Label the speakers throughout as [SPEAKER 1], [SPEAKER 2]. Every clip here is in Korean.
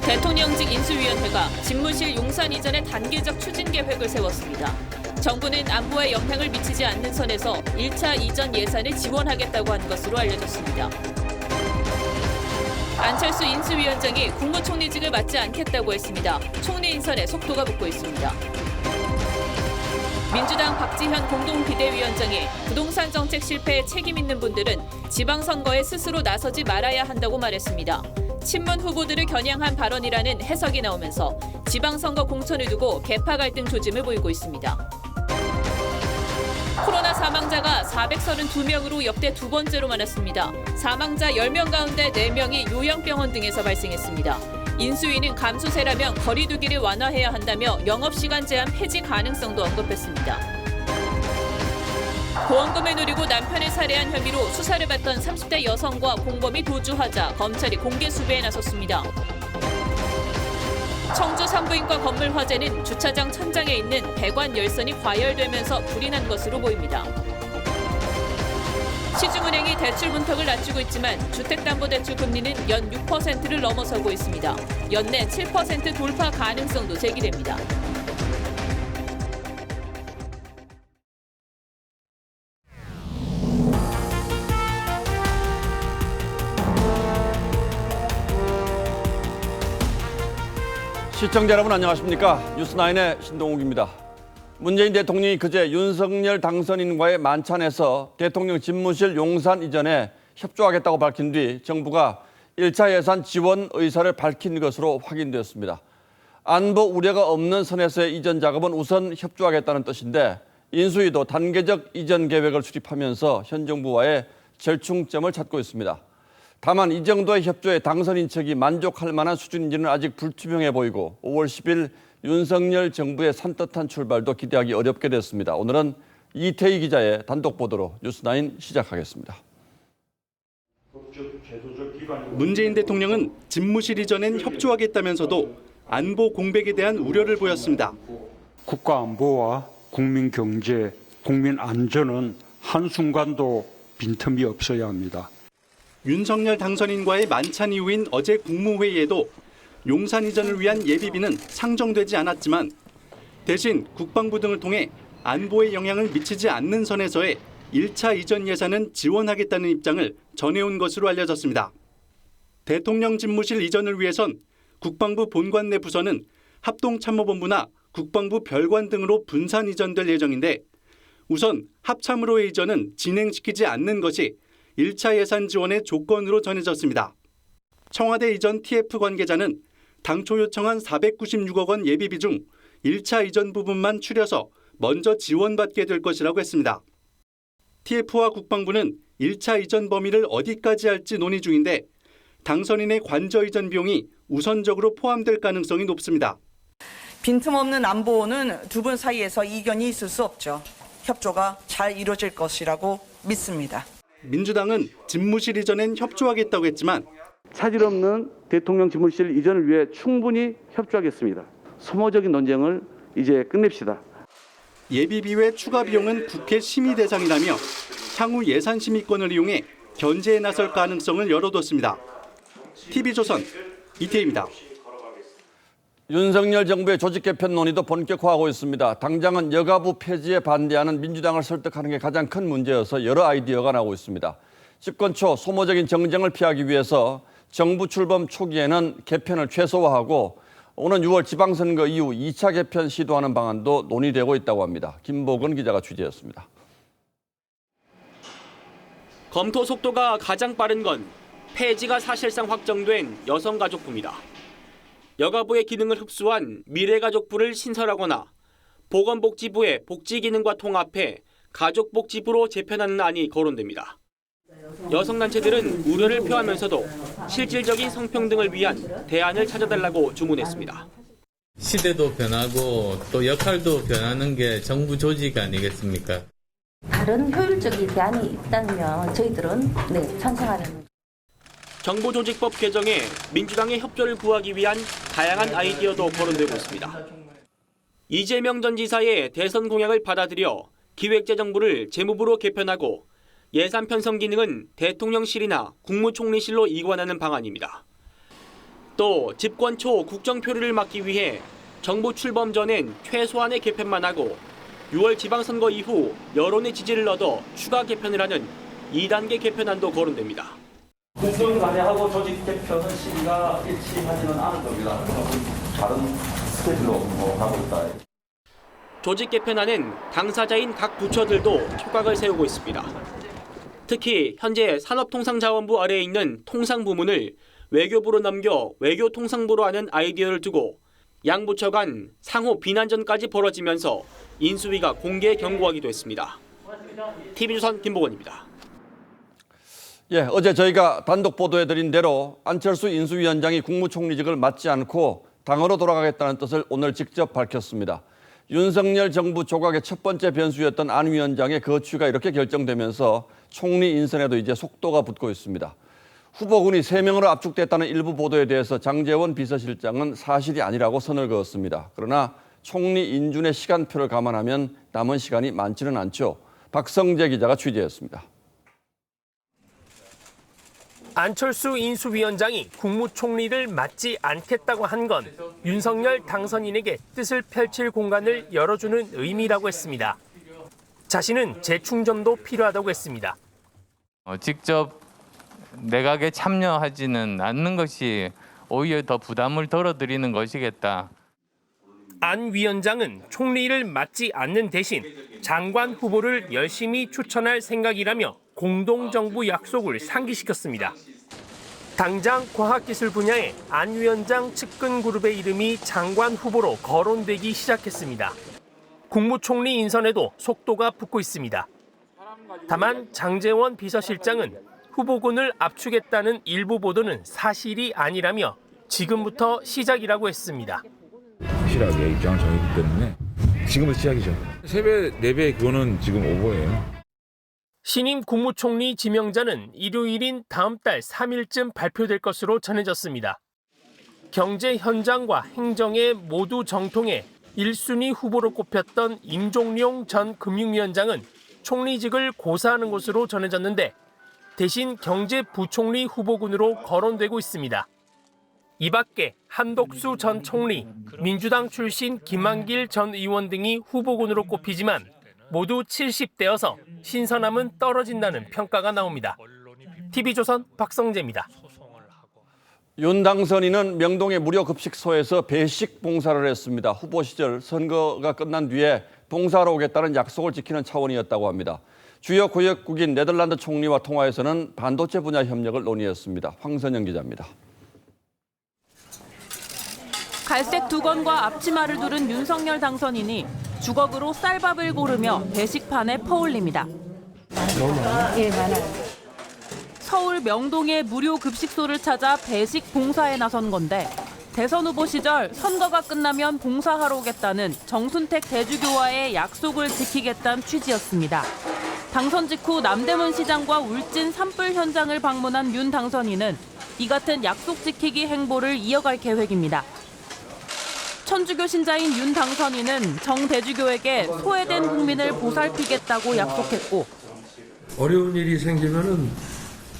[SPEAKER 1] 대통령직 인수위원회가 집무실 용산 이전의 단계적 추진 계획을 세웠습니다. 정부는 안보에 영향을 미치지 않는 선에서 1차 이전 예산을 지원하겠다고 한 것으로 알려졌습니다. 안철수 인수위원장이 국무총리직을 맡지 않겠다고 했습니다. 총리 인선에 속도가 붙고 있습니다. 민주당 박지현 공동비대위원장이 부동산 정책 실패에 책임 있는 분들은 지방선거에 스스로 나서지 말아야 한다고 말했습니다. 친문 후보들을 겨냥한 발언이라는 해석이 나오면서 지방선거 공천을 두고 계파 갈등 조짐을 보이고 있습니다. 코로나 사망자가 432명으로 역대 두 번째로 많았습니다. 사망자 10명 가운데 4명이 요양병원 등에서 발생했습니다. 인수위는 감수세라면 거리 두기를 완화해야 한다며 영업시간 제한 폐지 가능성도 언급했습니다. 보험금을 누리고 남편을 살해한 혐의로 수사를 받던 30대 여성과 공범이 도주하자 검찰이 공개 수배에 나섰습니다. 청주 산부인과 건물 화재는 주차장 천장에 있는 배관 열선이 과열되면서 불이 난 것으로 보입니다. 시중은행이 대출 문턱을 낮추고 있지만 주택담보대출 금리는 연 6%를 넘어서고 있습니다. 연내 7% 돌파 가능성도 제기됩니다.
[SPEAKER 2] 시청자 여러분 안녕하십니까? 뉴스9의 신동욱입니다. 문재인 대통령이 그제 윤석열 당선인과의 만찬에서 대통령 집무실 용산 이전에 협조하겠다고 밝힌 뒤 정부가 1차 예산 지원 의사를 밝힌 것으로 확인되었습니다. 안보 우려가 없는 선에서의 이전 작업은 우선 협조하겠다는 뜻인데 인수위도 단계적 이전 계획을 수립하면서 현 정부와의 절충점을 찾고 있습니다. 다만 이 정도의 협조에 당선인 측이 만족할 만한 수준인지는 아직 불투명해 보이고 5월 10일 윤석열 정부의 산뜻한 출발도 기대하기 어렵게 됐습니다. 오늘은 이태희 기자의 단독 보도로 뉴스9 시작하겠습니다.
[SPEAKER 3] 문재인 대통령은 집무실 이전엔 협조하겠다면서도 안보 공백에 대한 우려를 보였습니다.
[SPEAKER 4] 국가 안보와 국민 경제, 국민 안전은 한순간도 빈틈이 없어야 합니다.
[SPEAKER 3] 윤석열 당선인과의 만찬 이후인 어제 국무회의에도 용산 이전을 위한 예비비는 상정되지 않았지만 대신 국방부 등을 통해 안보에 영향을 미치지 않는 선에서의 1차 이전 예산은 지원하겠다는 입장을 전해온 것으로 알려졌습니다. 대통령 집무실 이전을 위해선 국방부 본관 내 부서는 합동참모본부나 국방부 별관 등으로 분산 이전될 예정인데 우선 합참으로의 이전은 진행시키지 않는 것이 1차 예산 지원의 조건으로 전해졌습니다. 청와대 이전 TF 관계자는 당초 요청한 496억 원 예비비 중 1차 이전 부분만 추려서 먼저 지원받게 될 것이라고 했습니다. TF와 국방부는 1차 이전 범위를 어디까지 할지 논의 중인데 당선인의 관저 이전 비용이 우선적으로 포함될 가능성이 높습니다.
[SPEAKER 5] 빈틈없는 안보는 두 분 사이에서 이견이 있을 수 없죠. 협조가 잘 이루어질 것이라고 믿습니다.
[SPEAKER 3] 민주당은 집무실 이전엔 협조하겠다고 했지만
[SPEAKER 6] 차질 없는 대통령 집무실 이전을 위해 충분히 협조하겠습니다. 소모적인 논쟁을 이제 끝냅시다.
[SPEAKER 3] 예비비 외 추가 비용은 국회 심의 대상이라며 향후 예산 심의권을 이용해 견제에 나설 가능성을 열어뒀습니다. TV조선 이태희입니다.
[SPEAKER 2] 윤석열 정부의 조직 개편 논의도 본격화하고 있습니다. 당장은 여가부 폐지에 반대하는 민주당을 설득하는 게 가장 큰 문제여서 여러 아이디어가 나오고 있습니다. 집권 초 소모적인 정쟁을 피하기 위해서 정부 출범 초기에는 개편을 최소화하고 오는 6월 지방선거 이후 2차 개편 시도하는 방안도 논의되고 있다고 합니다. 김보건 기자가 취재했습니다.
[SPEAKER 7] 검토 속도가 가장 빠른 건 폐지가 사실상 확정된 여성가족부입니다. 여가부의 기능을 흡수한 미래가족부를 신설하거나 보건복지부의 복지기능과 통합해 가족복지부로 재편하는 안이 거론됩니다. 여성단체들은 우려를 표하면서도 실질적인 성평등을 위한 대안을 찾아달라고 주문했습니다.
[SPEAKER 8] 시대도 변하고 또 역할도 변하는 게 정부 조직 아니겠습니까?
[SPEAKER 9] 다른 효율적인 대안이 있다면 저희들은 찬성하는.
[SPEAKER 7] 정보조직법 개정에 민주당의 협조를 구하기 위한 다양한 아이디어도 거론되고 있습니다. 이재명 전 지사의 대선 공약을 받아들여 기획재정부를 재무부로 개편하고 예산 편성 기능은 대통령실이나 국무총리실로 이관하는 방안입니다. 또 집권 초 국정 표류를 막기 위해 정부 출범 전엔 최소한의 개편만 하고 6월 지방선거 이후 여론의 지지를 얻어 추가 개편을 하는 2단계 개편안도 거론됩니다.
[SPEAKER 10] 국정 단회하고 조직 개편은 시기가 일치하지는 않을 겁니다. 다른 스케줄로 하고 있다.
[SPEAKER 7] 조직 개편안은 당사자인 각 부처들도 촉각을 세우고 있습니다. 특히 현재 산업통상자원부 아래에 있는 통상부문을 외교부로 넘겨 외교통상부로 하는 아이디어를 두고 양 부처 간 상호 비난전까지 벌어지면서 인수위가 공개 경고하기도 했습니다. TV조선 김보건입니다.
[SPEAKER 2] 예, 어제 저희가 단독 보도해드린 대로 안철수 인수위원장이 국무총리직을 맡지 않고 당으로 돌아가겠다는 뜻을 오늘 직접 밝혔습니다. 윤석열 정부 조각의 첫 번째 변수였던 안 위원장의 거취가 이렇게 결정되면서 총리 인선에도 이제 속도가 붙고 있습니다. 후보군이 3명으로 압축됐다는 일부 보도에 대해서 장제원 비서실장은 사실이 아니라고 선을 그었습니다. 그러나 총리 인준의 시간표를 감안하면 남은 시간이 많지는 않죠. 박성재 기자가 취재했습니다.
[SPEAKER 11] 안철수 인수위원장이 국무총리를 맡지 않겠다고 한 건 윤석열 당선인에게 뜻을 펼칠 공간을 열어주는 의미라고 했습니다. 자신은 재충전도 필요하다고 했습니다.
[SPEAKER 8] 직접 내각에 참여하지는 않는 것이 오히려 더 부담을 덜어드리는 것이겠다.
[SPEAKER 11] 안 위원장은 총리를 맡지 않는 대신 장관 후보를 열심히 추천할 생각이라며 공동정부 약속을 상기시켰습니다. 당장 과학기술 분야의 안 위원장 측근 그룹의 이름이 장관 후보로 거론되기 시작했습니다. 국무총리 인선에도 속도가 붙고 있습니다. 다만 장제원 비서실장은 후보군을 압축했다는 일부 보도는 사실이 아니라며 지금부터 시작이라고 했습니다.
[SPEAKER 12] 확실하게 입장을 정했기 때문에 지금부터 시작이죠. 3배, 4배 그거는 지금 오버예요.
[SPEAKER 11] 신임 국무총리 지명자는 일요일인 다음 달 3일쯤 발표될 것으로 전해졌습니다. 경제 현장과 행정에 모두 정통해 1순위 후보로 꼽혔던 임종룡 전 금융위원장은 총리직을 고사하는 것으로 전해졌는데 대신 경제부총리 후보군으로 거론되고 있습니다. 이 밖에 한독수 전 총리, 민주당 출신 김한길 전 의원 등이 후보군으로 꼽히지만 모두 70대여서 신선함은 떨어진다는 평가가 나옵니다. TV조선 박성재입니다.
[SPEAKER 2] 윤 당선인은 명동의 무료 급식소에서 배식 봉사를 했습니다. 후보 시절 선거가 끝난 뒤에 봉사하러 오겠다는 약속을 지키는 차원이었다고 합니다. 주요 고역국인 네덜란드 총리와 통화에서는 반도체 분야 협력을 논의했습니다. 황선영 기자입니다.
[SPEAKER 1] 갈색 두건과 앞치마를 두른 윤석열 당선인이 주걱으로 쌀밥을 고르며 배식판에 퍼올립니다.
[SPEAKER 9] 너무 많아요? 예, 많아요.
[SPEAKER 1] 서울 명동의 무료 급식소를 찾아 배식 봉사에 나선 건데 대선 후보 시절 선거가 끝나면 봉사하러 오겠다는 정순택 대주교와의 약속을 지키겠다는 취지였습니다. 당선 직후 남대문 시장과 울진 산불 현장을 방문한 윤 당선인은 이 같은 약속 지키기 행보를 이어갈 계획입니다. 천주교 신자인 윤 당선인은 정 대주교에게 소외된 국민을 보살피겠다고 약속했고
[SPEAKER 13] 어려운 일이 생기면은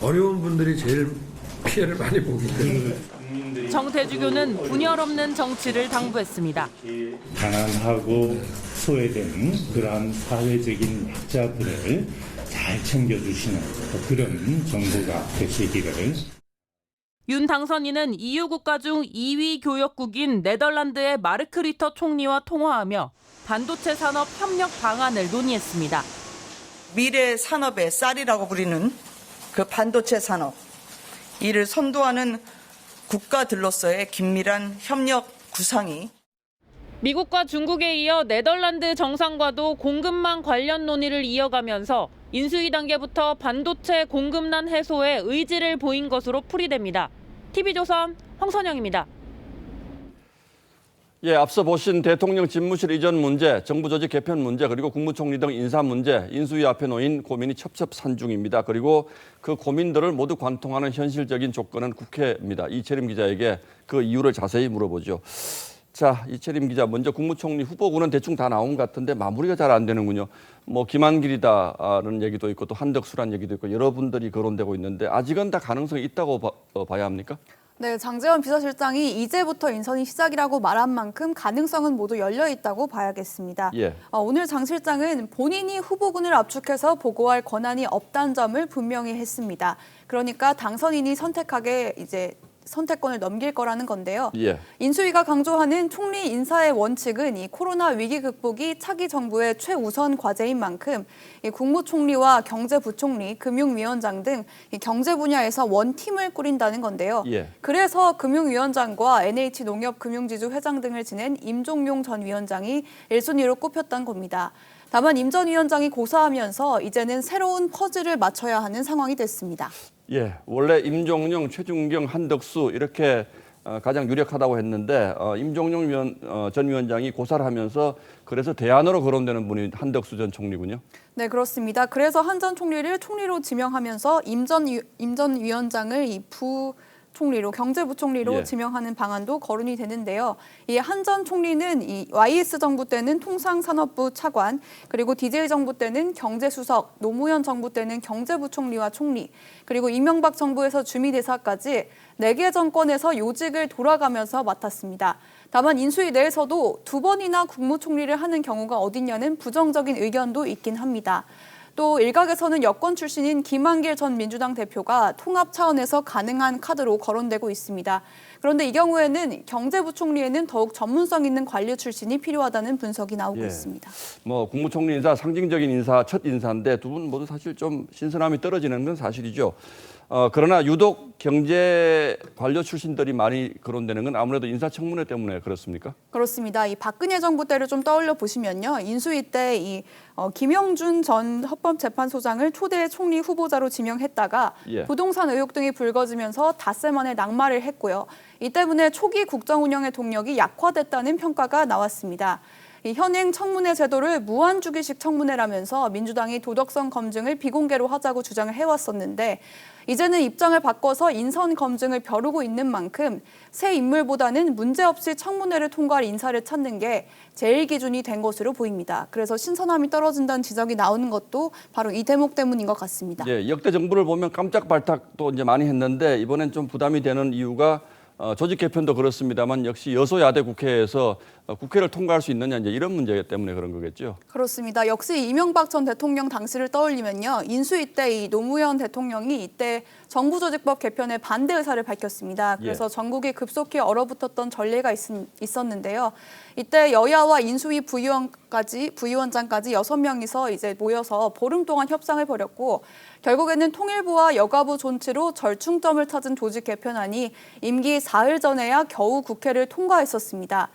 [SPEAKER 13] 어려운 분들이 제일 피해를 많이 보기 때문에
[SPEAKER 1] 정 대주교는 분열 없는 정치를 당부했습니다.
[SPEAKER 14] 가난하고 소외된 그러한 사회적인 약자들을 잘 챙겨주시는 그런 정부가 되시기를.
[SPEAKER 1] 윤 당선인은 EU 국가 중 2위 교역국인 네덜란드의 마르크 리터 총리와 통화하며 반도체 산업 협력 방안을 논의했습니다.
[SPEAKER 5] 미래 산업의 쌀이라고 부리는 그 반도체 산업, 이를 선도하는 국가들로서의 긴밀한 협력 구상이
[SPEAKER 1] 미국과 중국에 이어 네덜란드 정상과도 공급망 관련 논의를 이어가면서 인수위 단계부터 반도체 공급난 해소에 의지를 보인 것으로 풀이됩니다. TV조선 황선영입니다.
[SPEAKER 2] 예, 앞서 보신 대통령 집무실 이전 문제, 정부 조직 개편 문제, 그리고 국무총리 등 인사 문제, 인수위 앞에 놓인 고민이 첩첩산중입니다. 그리고 그 고민들을 모두 관통하는 현실적인 조건은 국회입니다. 이채림 기자에게 그 이유를 자세히 물어보죠. 자, 이채림 기자, 먼저 국무총리 후보군은 대충 다 나온 것 같은데 마무리가 잘 안 되는군요. 뭐 김한길이다는 얘기도 있고 또 한덕수란 얘기도 있고 여러 분들이 거론되고 있는데 아직은 다 가능성이 있다고 봐야 합니까?
[SPEAKER 15] 네, 장제원 비서실장이 이제부터 인선이 시작이라고 말한 만큼 가능성은 모두 열려 있다고 봐야겠습니다.
[SPEAKER 2] 예.
[SPEAKER 15] 오늘 장 실장은 본인이 후보군을 압축해서 보고할 권한이 없다는 점을 분명히 했습니다. 그러니까 당선인이 선택하게 이제 선택권을 넘길 거라는 건데요.
[SPEAKER 2] 예.
[SPEAKER 15] 인수위가 강조하는 총리 인사의 원칙은 이 코로나 위기 극복이 차기 정부의 최우선 과제인 만큼 이 국무총리와 경제부총리, 금융위원장 등 이 경제 분야에서 원팀을 꾸린다는 건데요.
[SPEAKER 2] 예.
[SPEAKER 15] 그래서 금융위원장과 NH농협금융지주 회장 등을 지낸 임종용 전 위원장이 1순위로 꼽혔던 겁니다. 다만 임 전 위원장이 고사하면서 이제는 새로운 퍼즐을 맞춰야 하는 상황이 됐습니다.
[SPEAKER 2] 예, 원래 임종용, 최준경, 한덕수 이렇게 가장 유력하다고 했는데 임종용 전 위원장이 고사를 하면서 그래서 대안으로 거론되는 분이 한덕수 전 총리군요.
[SPEAKER 15] 네, 그렇습니다. 그래서 한 전 총리를 총리로 지명하면서 임 전 위원장을 이 부총리로 경제부총리로
[SPEAKER 2] 예.
[SPEAKER 15] 지명하는 방안도 거론이 되는데요. 이 한 전 총리는 이 YS 정부 때는 통상산업부 차관, 그리고 DJ 정부 때는 경제수석, 노무현 정부 때는 경제부총리와 총리, 그리고 이명박 정부에서 주미대사까지 4개 정권에서 요직을 돌아가면서 맡았습니다. 다만 인수위 내에서도 2번이나 국무총리를 하는 경우가 어딨냐는 부정적인 의견도 있긴 합니다. 또 일각에서는 여권 출신인 김한길 전 민주당 대표가 통합 차원에서 가능한 카드로 거론되고 있습니다. 그런데 이 경우에는 경제부총리에는 더욱 전문성 있는 관료 출신이 필요하다는 분석이 나오고
[SPEAKER 2] 예.
[SPEAKER 15] 있습니다.
[SPEAKER 2] 뭐 국무총리 인사 상징적인 인사 첫 인사인데 두 분 모두 사실 좀 신선함이 떨어지는 건 사실이죠. 그러나 유독 경제 관료 출신들이 많이 거론되는 건 아무래도 인사청문회 때문에 그렇습니까?
[SPEAKER 15] 그렇습니다. 이 박근혜 정부 때를 좀 떠올려 보시면요. 인수위 때 이 김영준 전 헌법재판소장을 초대 총리 후보자로 지명했다가
[SPEAKER 2] 예.
[SPEAKER 15] 부동산 의혹 등이 불거지면서 닷새 만에 낙마를 했고요. 이 때문에 초기 국정 운영의 동력이 약화됐다는 평가가 나왔습니다. 이 현행 청문회 제도를 무한주기식 청문회라면서 민주당이 도덕성 검증을 비공개로 하자고 주장을 해왔었는데 이제는 입장을 바꿔서 인선 검증을 벼르고 있는 만큼 새 인물보다는 문제없이 청문회를 통과할 인사를 찾는 게 제일 기준이 된 것으로 보입니다. 그래서 신선함이 떨어진다는 지적이 나오는 것도 바로 이 대목 때문인 것 같습니다.
[SPEAKER 2] 예, 역대 정부를 보면 깜짝 발탁도 이제 많이 했는데 이번엔 좀 부담이 되는 이유가 조직 개편도 그렇습니다만 역시 여소야대 국회에서 국회를 통과할 수 있느냐 이제 이런 문제 때문에 그런 거겠죠.
[SPEAKER 15] 그렇습니다. 역시 이명박 전 대통령 당시를 떠올리면요. 인수위 때 이 노무현 대통령이 이때 정부조직법 개편에 반대 의사를 밝혔습니다. 그래서
[SPEAKER 2] 예.
[SPEAKER 15] 전국이 급속히 얼어붙었던 전례가 있었는데요. 이때 여야와 인수위 부위원장까지 6명이서 이제 모여서 보름 동안 협상을 벌였고 결국에는 통일부와 여가부 존치로 절충점을 찾은 조직 개편안이 임기 사흘 전에야 겨우 국회를 통과했었습니다.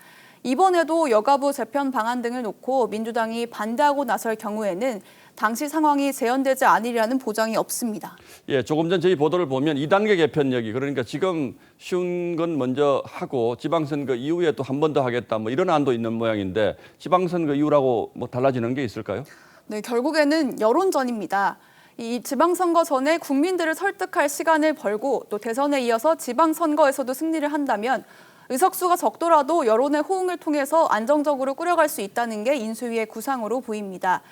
[SPEAKER 15] 이번에도 여가부 재편 방안 등을 놓고 민주당이 반대하고 나설 경우에는 당시 상황이 재현되지 않으리라는 보장이 없습니다.
[SPEAKER 2] 예, 조금 전 저희 보도를 보면 2단계 개편력이 그러니까 지금 쉬운 건 먼저 하고 지방선거 이후에 또 한 번 더 하겠다 뭐 이런 안도 있는 모양인데 지방선거 이후라고 뭐 달라지는 게 있을까요?
[SPEAKER 15] 네, 결국에는 여론전입니다. 이 지방선거 전에 국민들을 설득할 시간을 벌고 또 대선에 이어서 지방선거에서도 승리를 한다면 의석수가 적더라도 여론의 호응을 통해서 안정적으로 꾸려갈 수 있다는 게 인수위의 구상으로 보입니다.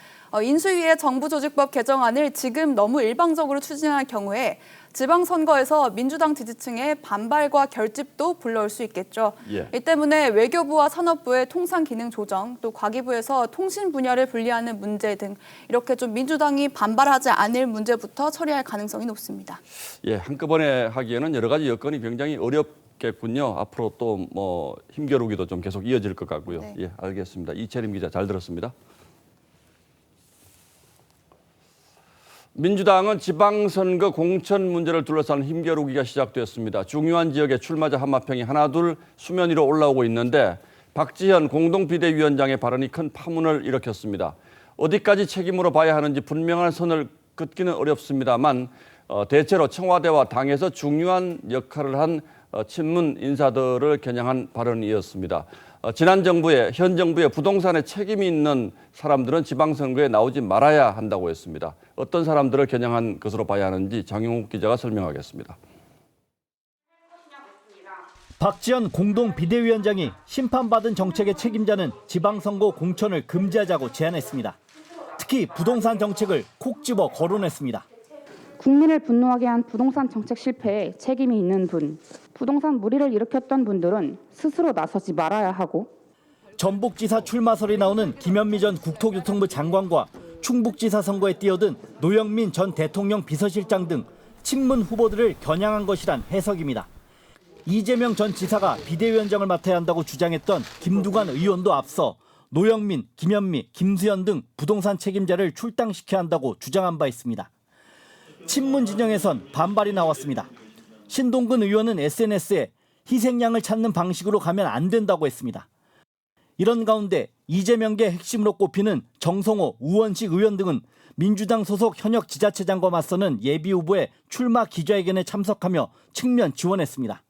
[SPEAKER 15] 인수위의 정부조직법 개정안을 지금 너무 일방적으로 추진할 경우에 지방선거에서 민주당 지지층의 반발과 결집도 불러올 수 있겠죠.
[SPEAKER 2] 예.
[SPEAKER 15] 이 때문에 외교부와 산업부의 통상기능 조정, 또 과기부에서 통신 분야를 분리하는 문제 등 이렇게 좀 민주당이 반발하지 않을 문제부터 처리할 가능성이 높습니다.
[SPEAKER 2] 예, 한꺼번에 하기에는 여러 가지 여건이 굉장히 어렵겠군요. 앞으로 또 뭐 힘겨루기도 좀 계속 이어질 것 같고요.
[SPEAKER 15] 네.
[SPEAKER 2] 예, 알겠습니다. 이채림 기자 잘 들었습니다. 민주당은 지방선거 공천 문제를 둘러싼 힘겨루기가 시작됐습니다. 중요한 지역의 출마자 한마평이 하나둘 수면 위로 올라오고 있는데 박지현 공동비대위원장의 발언이 큰 파문을 일으켰습니다. 어디까지 책임으로 봐야 하는지 분명한 선을 긋기는 어렵습니다만 대체로 청와대와 당에서 중요한 역할을 한 친문 인사들을 겨냥한 발언이었습니다. 지난 정부에 현 정부의 부동산에 책임이 있는 사람들은 지방선거에 나오지 말아야 한다고 했습니다. 어떤 사람들을 겨냥한 것으로 봐야 하는지 장용욱 기자가 설명하겠습니다.
[SPEAKER 16] 박지원 공동비대위원장이 심판받은 정책의 책임자는 지방선거 공천을 금지하자고 제안했습니다. 특히 부동산 정책을 콕 집어 거론했습니다.
[SPEAKER 17] 국민을 분노하게 한 부동산 정책 실패에 책임이 있는 분,
[SPEAKER 9] 부동산 무리를 일으켰던 분들은 스스로 나서지 말아야 하고
[SPEAKER 16] 전북지사 출마설이 나오는 김현미 전 국토교통부 장관과 충북지사 선거에 뛰어든 노영민 전 대통령 비서실장 등 친문 후보들을 겨냥한 것이란 해석입니다. 이재명 전 지사가 비대위원장을 맡아야 한다고 주장했던 김두관 의원도 앞서 노영민, 김현미, 김수현 등 부동산 책임자를 출당시켜야 한다고 주장한 바 있습니다. 친문 진영에선 반발이 나왔습니다. 신동근 의원은 SNS에 희생양을 찾는 방식으로 가면 안 된다고 했습니다. 이런 가운데 이재명계 핵심으로 꼽히는 정성호, 우원식 의원 등은 민주당 소속 현역 지자체장과 맞서는 예비후보의 출마 기자회견에 참석하며 측면 지원했습니다.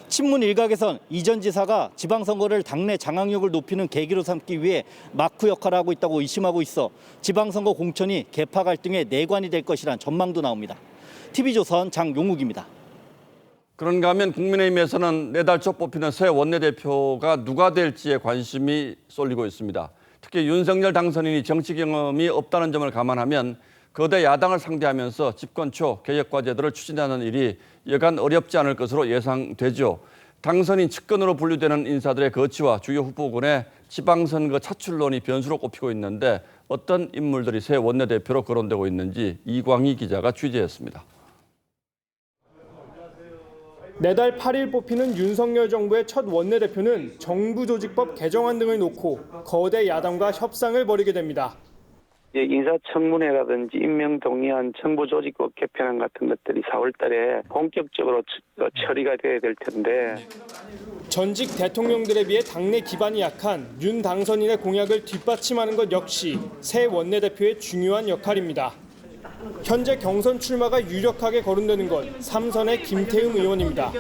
[SPEAKER 16] 친문 일각에선 이 전 지사가 지방선거를 당내 장악력을 높이는 계기로 삼기 위해 마크 역할을 하고 있다고 의심하고 있어 지방선거 공천이 계파 갈등의 내관이 될 것이란 전망도 나옵니다. TV조선 장용욱입니다.
[SPEAKER 2] 그런가 하면 국민의힘에서는 내달 초 뽑히는 새 원내대표가 누가 될지에 관심이 쏠리고 있습니다. 특히 윤석열 당선인이 정치 경험이 없다는 점을 감안하면 거대 야당을 상대하면서 집권 초 개혁 과제들을 추진하는 일이 여간 어렵지 않을 것으로 예상되죠. 당선인 측근으로 분류되는 인사들의 거취와 주요 후보군의 지방선거 차출론이 변수로 꼽히고 있는데 어떤 인물들이 새 원내대표로 거론되고 있는지 이광희 기자가 취재했습니다.
[SPEAKER 11] 내달 8일 뽑히는 윤석열 정부의 첫 원내대표는 정부조직법 개정안 등을 놓고 거대 야당과 협상을 벌이게 됩니다.
[SPEAKER 17] 인사청문회라든지 임명동의안 정부조직법 개편안 같은 것들이 4월 달에 본격적으로 처리가 돼야 될 텐데
[SPEAKER 11] 전직 대통령들에 비해 당내 기반이 약한 윤 당선인의 공약을 뒷받침하는 것 역시 새 원내대표의 중요한 역할입니다. 현재 경선 출마가 유력하게 거론되는 건 3선의 김태흠 의원입니다.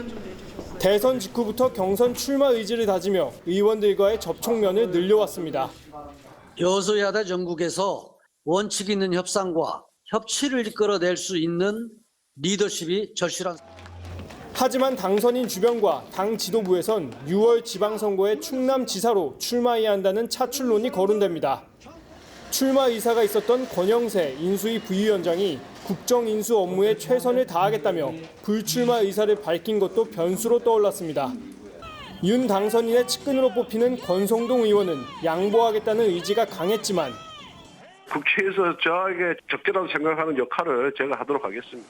[SPEAKER 11] 대선 직후부터 경선 출마 의지를 다지며 의원들과의 접촉면을 늘려왔습니다.
[SPEAKER 18] 여소야대 전국에서 원칙 있는 협상과 협치를 이끌어낼 수 있는 리더십이 절실한.
[SPEAKER 11] 하지만 당선인 주변과 당 지도부에선 6월 지방선거에 충남지사로 출마해야 한다는 차출론이 거론됩니다. 출마 의사가 있었던 권영세 인수위 부위원장이 국정인수 업무에 최선을 다하겠다며 불출마 의사를 밝힌 것도 변수로 떠올랐습니다. 윤 당선인의 측근으로 뽑히는 권성동 의원은 양보하겠다는 의지가 강했지만
[SPEAKER 19] 국회에서 저에게 적절하다고 생각하는 역할을 제가 하도록 하겠습니다.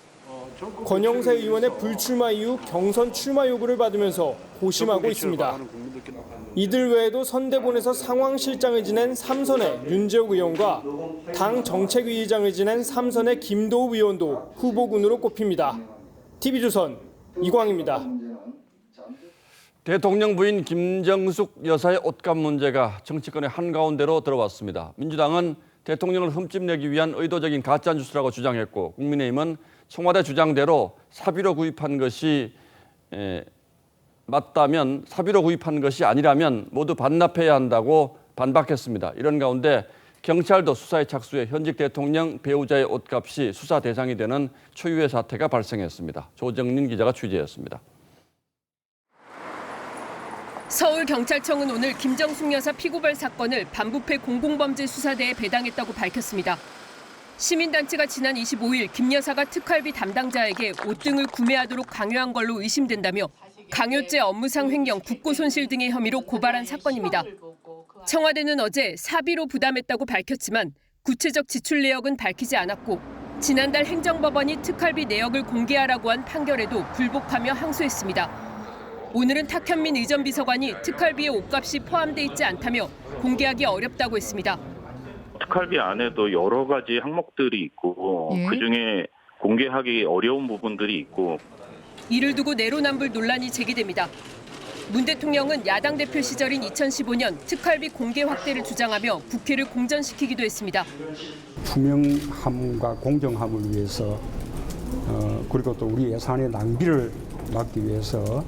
[SPEAKER 11] 권영세 의원의 불출마 이후 경선 출마 요구를 받으면서 고심하고 있습니다. 이들 외에도 선대본에서 상황실장을 지낸 3선의 윤재욱 의원과 당 정책위 의장을 지낸 3선의 김도우 의원도 후보군으로 꼽힙니다. TV조선 이광입니다.
[SPEAKER 2] 대통령 부인 김정숙 여사의 옷값 문제가 정치권의 한가운데로 들어왔습니다. 민주당은 대통령을 흠집내기 위한 의도적인 가짜 뉴스라고 주장했고 국민의힘은 청와대 주장대로 사비로 구입한 것이 맞다면 사비로 구입한 것이 아니라면 모두 반납해야 한다고 반박했습니다. 이런 가운데 경찰도 수사에 착수해 현직 대통령 배우자의 옷값이 수사 대상이 되는 초유의 사태가 발생했습니다. 조정린 기자가 취재했습니다.
[SPEAKER 1] 서울경찰청은 오늘 김정숙 여사 피고발 사건을 반부패 공공범죄수사대에 배당했다고 밝혔습니다. 시민단체가 지난 25일 김 여사가 특활비 담당자에게 옷 등을 구매하도록 강요한 걸로 의심된다며 강요죄 업무상 횡령, 국고손실 등의 혐의로 고발한 사건입니다. 청와대는 어제 사비로 부담했다고 밝혔지만 구체적 지출 내역은 밝히지 않았고 지난달 행정법원이 특활비 내역을 공개하라고 한 판결에도 불복하며 항소했습니다. 오늘은 탁현민 의전 비서관이 특활비의 옷값이 포함돼 있지 않다며 공개하기 어렵다고 했습니다.
[SPEAKER 20] 특활비 안에도 여러 가지 항목들이 있고 그중에 공개하기 어려운 부분들이 있고
[SPEAKER 1] 이를 두고 내로남불 논란이 제기됩니다. 문 대통령은 야당 대표 시절인 2015년 특활비 공개 확대를 주장하며 국회를 공전시키기도 했습니다.
[SPEAKER 4] 투명함과 공정함을 위해서 그리고 또 우리 예산의 낭비를 막기 위해서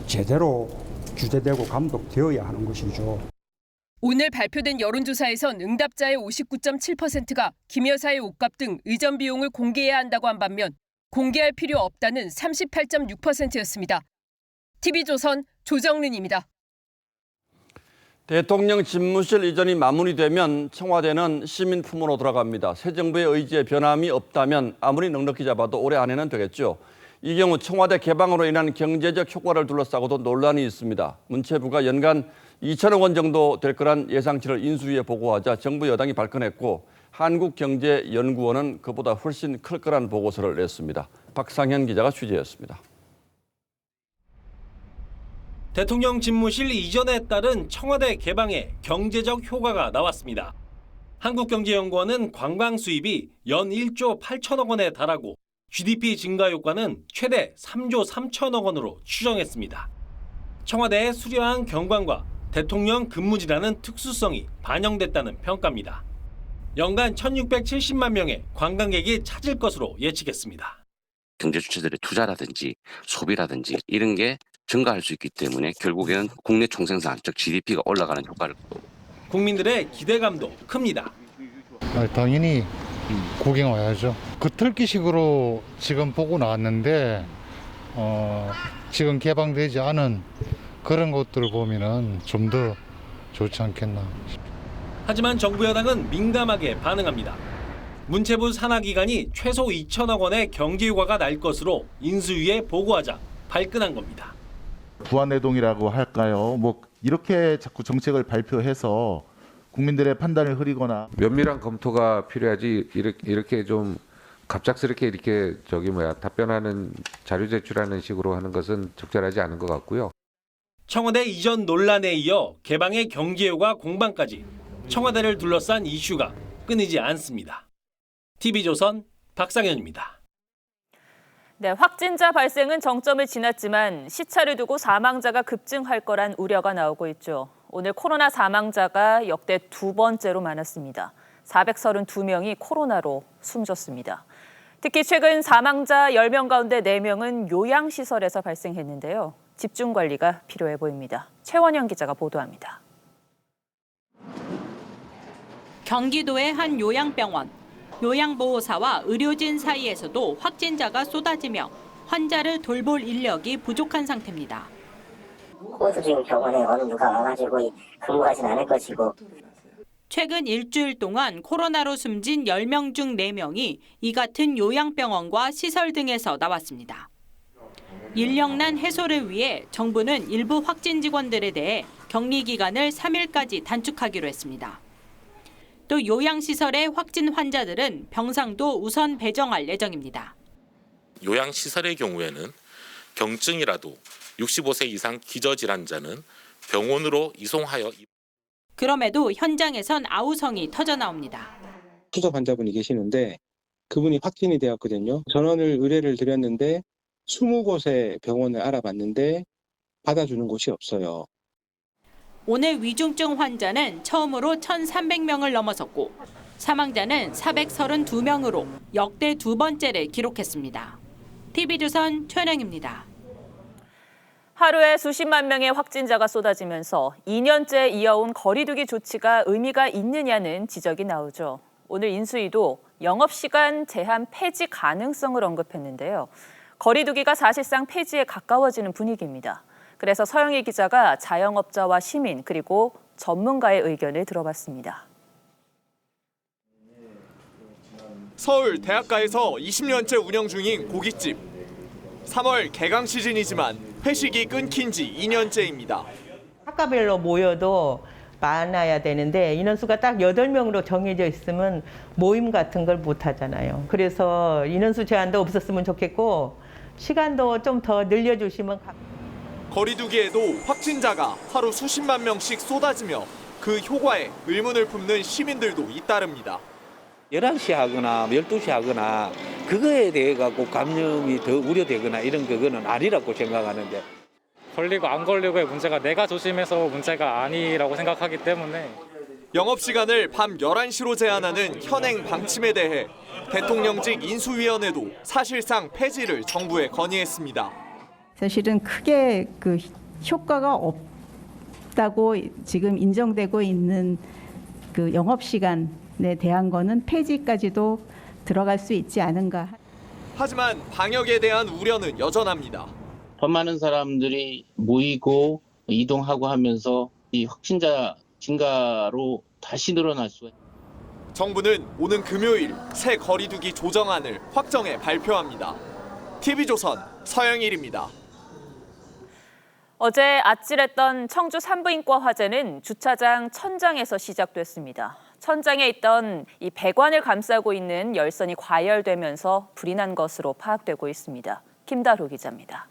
[SPEAKER 4] 제대로 규제되고 감독되어야 하는 것이죠.
[SPEAKER 1] 오늘 발표된 여론조사에선 응답자의 59.7%가 김 여사의 옷값 등 의전 비용을 공개해야 한다고 한 반면 공개할 필요 없다는 38.6%였습니다. TV조선 조정린입니다.
[SPEAKER 2] 대통령 집무실 이전이 마무리되면 청와대는 시민 품으로 돌아갑니다. 새 정부의 의지에 변함이 없다면 아무리 넉넉히 잡아도 올해 안에는 되겠죠. 이 경우 청와대 개방으로 인한 경제적 효과를 둘러싸고도 논란이 있습니다. 문체부가 연간 2천억 원 정도 될 거란 예상치를 인수위에 보고하자 정부 여당이 발끈했고 한국경제연구원은 그보다 훨씬 클 거란 보고서를 냈습니다. 박상현 기자가 취재했습니다.
[SPEAKER 11] 대통령 집무실 이전에 따른 청와대 개방에 경제적 효과가 나왔습니다. 한국경제연구원은 관광 수입이 연 1조 8천억 원에 달하고 GDP 증가 효과는 최대 3조 3천억 원으로 추정했습니다. 청와대의 수려한 경관과 대통령 근무지라는 특수성이 반영됐다는 평가입니다. 연간 1,670만 명의 관광객이 찾을 것으로 예측했습니다.
[SPEAKER 21] 경제 주체들의 투자라든지 소비라든지 이런 게 증가할 수 있기 때문에 결국에는 국내 총생산, 즉 GDP가 올라가는 효과를.
[SPEAKER 11] 국민들의 기대감도 큽니다.
[SPEAKER 22] 당연히 구경 와야죠. 그 틀기식으로 지금 보고 나왔는데 지금 개방되지 않은 그런 것들을 보면은 좀 더 좋지 않겠나.
[SPEAKER 11] 하지만 정부 여당은 민감하게 반응합니다. 문체부 산하기관이 최소 2천억 원의 경제 효과가 날 것으로 인수위에 보고하자 발끈한 겁니다.
[SPEAKER 23] 부안내동이라고 할까요? 뭐 이렇게 자꾸 정책을 발표해서 국민들의 판단을 흐리거나
[SPEAKER 24] 면밀한 검토가 필요하지 이렇게 좀 갑작스럽게 이렇게 답변하는 자료 제출하는 식으로 하는 것은 적절하지 않은 것 같고요.
[SPEAKER 11] 청와대 이전 논란에 이어 개방의 경제 효과 공방까지 청와대를 둘러싼 이슈가 끊이지 않습니다. TV조선 박상현입니다.
[SPEAKER 1] 네, 확진자 발생은 정점을 지났지만 시차를 두고 사망자가 급증할 거란 우려가 나오고 있죠. 오늘 코로나 사망자가 역대 두 번째로 많았습니다. 432명이 코로나로 숨졌습니다. 특히 최근 사망자 10명 가운데 4명은 요양시설에서 발생했는데요. 집중관리가 필요해 보입니다. 최원영 기자가 보도합니다.
[SPEAKER 25] 경기도의 한 요양병원. 요양보호사와 의료진 사이에서도 확진자가 쏟아지며 환자를 돌볼 인력이 부족한 상태입니다.
[SPEAKER 26] 지금 병원에 어느 누가 와가지고 근무하진 않을 것이고.
[SPEAKER 25] 최근 일주일 동안 코로나로 숨진 10명 중 4명이 이 같은 요양병원과 시설 등에서 나왔습니다. 인력난 해소를 위해 정부는 일부 확진 직원들에 대해 격리 기간을 3일까지 단축하기로 했습니다. 또 요양시설의 확진 환자들은 병상도 우선 배정할 예정입니다.
[SPEAKER 27] 요양시설의 경우에는 경증이라도 65세 이상 기저질환자는 병원으로 이송하여.
[SPEAKER 25] 그럼에도 현장에선 아우성이 터져나옵니다.
[SPEAKER 28] 수석 환자분이 계시는데 그분이 확진이 되었거든요. 전원을 의뢰를 드렸는데 20곳의 병원을 알아봤는데 받아주는 곳이 없어요.
[SPEAKER 25] 오늘 위중증 환자는 처음으로 1,300명을 넘어섰고 사망자는 432명으로 역대 두 번째를 기록했습니다. TV조선 최은영입니다.
[SPEAKER 1] 하루에 수십만 명의 확진자가 쏟아지면서 2년째 이어온 거리 두기 조치가 의미가 있느냐는 지적이 나오죠. 오늘 인수위도 영업시간 제한 폐지 가능성을 언급했는데요. 거리 두기가 사실상 폐지에 가까워지는 분위기입니다. 그래서 서영희 기자가 자영업자와 시민 그리고 전문가의 의견을 들어봤습니다.
[SPEAKER 29] 서울 대학가에서 20년째 운영 중인 고깃집. 3월 개강 시즌이지만 회식이 끊긴 지 2년째입니다.
[SPEAKER 30] 학과별로 모여도 많아야 되는데 인원수가 딱 8명으로 정해져 있으면 모임 같은 걸 못 하잖아요. 그래서 인원수 제한도 없었으면 좋겠고 시간도 좀 더 늘려주시면.
[SPEAKER 29] 거리 두기에도 확진자가 하루 수십만 명씩 쏟아지며 그 효과에 의문을 품는 시민들도 잇따릅니다.
[SPEAKER 31] 11시 하거나 12시 하거나 그거에 대해 갖고 감염이 더 우려되거나 이런 그거는 아니라고 생각하는데.
[SPEAKER 32] 걸리고 안 걸리고의 문제가 내가 조심해서 문제가 아니라고 생각하기 때문에.
[SPEAKER 29] 영업시간을 밤 11시로 제한하는 현행 방침에 대해 대통령직 인수위원회도 사실상 폐지를 정부에 건의했습니다.
[SPEAKER 33] 사실은 크게 그 효과가 없다고 지금 인정되고 있는 그 영업시간에 대한 거는 폐지까지도 들어갈 수 있지 않은가.
[SPEAKER 29] 하지만 방역에 대한 우려는 여전합니다.
[SPEAKER 31] 더 많은 사람들이 모이고 이동하고 하면서 이 확진자 증가로 다시 늘어날 수.
[SPEAKER 29] 정부는 오는 금요일 새 거리두기 조정안을 확정해 발표합니다. TV조선 서영일입니다.
[SPEAKER 1] 어제 아찔했던 청주 산부인과 화재는 주차장 천장에서 시작됐습니다. 천장에 있던 이 배관을 감싸고 있는 열선이 과열되면서 불이 난 것으로 파악되고 있습니다. 김다루 기자입니다.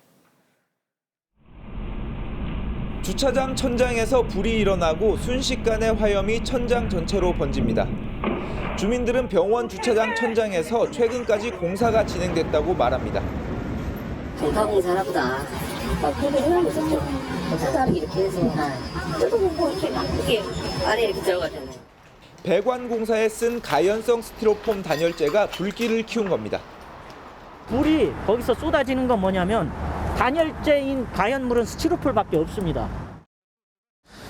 [SPEAKER 3] 주차장 천장에서 불이 일어나고 순식간에 화염이 천장 전체로 번집니다. 주민들은 병원 주차장 천장에서 최근까지 공사가 진행됐다고 말합니다.
[SPEAKER 26] 공사하나 보다. 그렇게 생각하고 있었죠. 공사하는 이렇게 해서 저도 뭐 이렇게 막 이렇게 안에 이렇게 들어가잖아요.
[SPEAKER 3] 배관 공사에 쓴 가연성 스티로폼 단열재가 불길을 키운 겁니다.
[SPEAKER 5] 불이 거기서 쏟아지는 건 뭐냐면 단열재인 가연물은 스티로폴밖에 없습니다.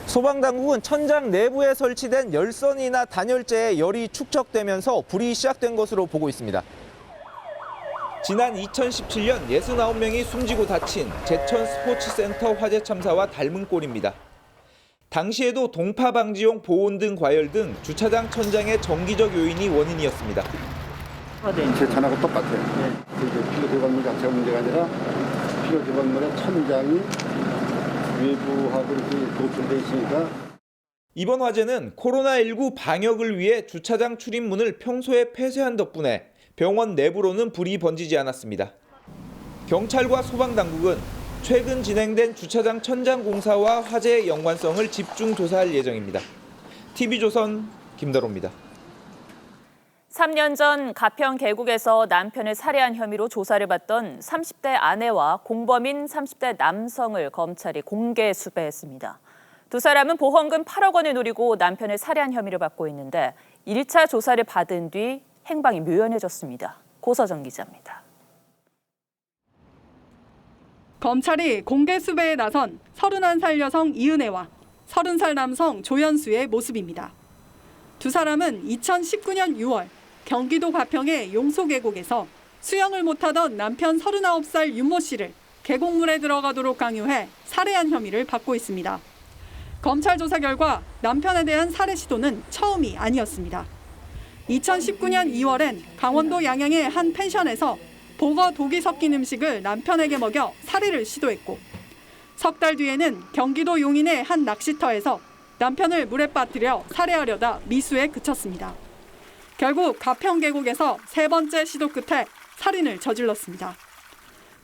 [SPEAKER 3] 소방당국은 천장 내부에 설치된 열선이나 단열재에 열이 축적되면서 불이 시작된 것으로 보고 있습니다. 지난 2017년 69명이 숨지고 다친 제천 스포츠센터 화재 참사와 닮은 꼴입니다. 당시에도 동파 방지용 보온 등 과열 등 주차장 천장의 정기적 요인이 원인이었습니다.
[SPEAKER 6] 제 전하고 똑같아요. 필요 대관물 자체가 문제가 아니라 필요 대관물의 천장이 외부하고 이렇게 노출돼 있으니까.
[SPEAKER 3] 이번 화재는 코로나19 방역을 위해 주차장 출입문을 평소에 폐쇄한 덕분에 병원 내부로는 불이 번지지 않았습니다. 경찰과 소방당국은 최근 진행된 주차장 천장 공사와 화재의 연관성을 집중 조사할 예정입니다. TV조선 김다로입니다.
[SPEAKER 1] 3년 전 가평 계곡에서 남편을 살해한 혐의로 조사를 받던 30대 아내와 공범인 30대 남성을 검찰이 공개 수배했습니다. 두 사람은 보험금 8억 원을 노리고 남편을 살해한 혐의를 받고 있는데 1차 조사를 받은 뒤 행방이 묘연해졌습니다. 고서정 기자입니다.
[SPEAKER 7] 검찰이 공개 수배에 나선 31살 여성 이은혜와 30살 남성 조현수의 모습입니다. 두 사람은 2019년 6월 경기도 가평의 용소계곡에서 수영을 못하던 남편 39살 윤모 씨를 계곡물에 들어가도록 강요해 살해한 혐의를 받고 있습니다. 검찰 조사 결과 남편에 대한 살해 시도는 처음이 아니었습니다. 2019년 2월엔 강원도 양양의 한 펜션에서 복어 독이 섞인 음식을 남편에게 먹여 살해를 시도했고 석 달 뒤에는 경기도 용인의 한 낚시터에서 남편을 물에 빠뜨려 살해하려다 미수에 그쳤습니다. 결국 가평 계곡에서 세 번째 시도 끝에 살인을 저질렀습니다.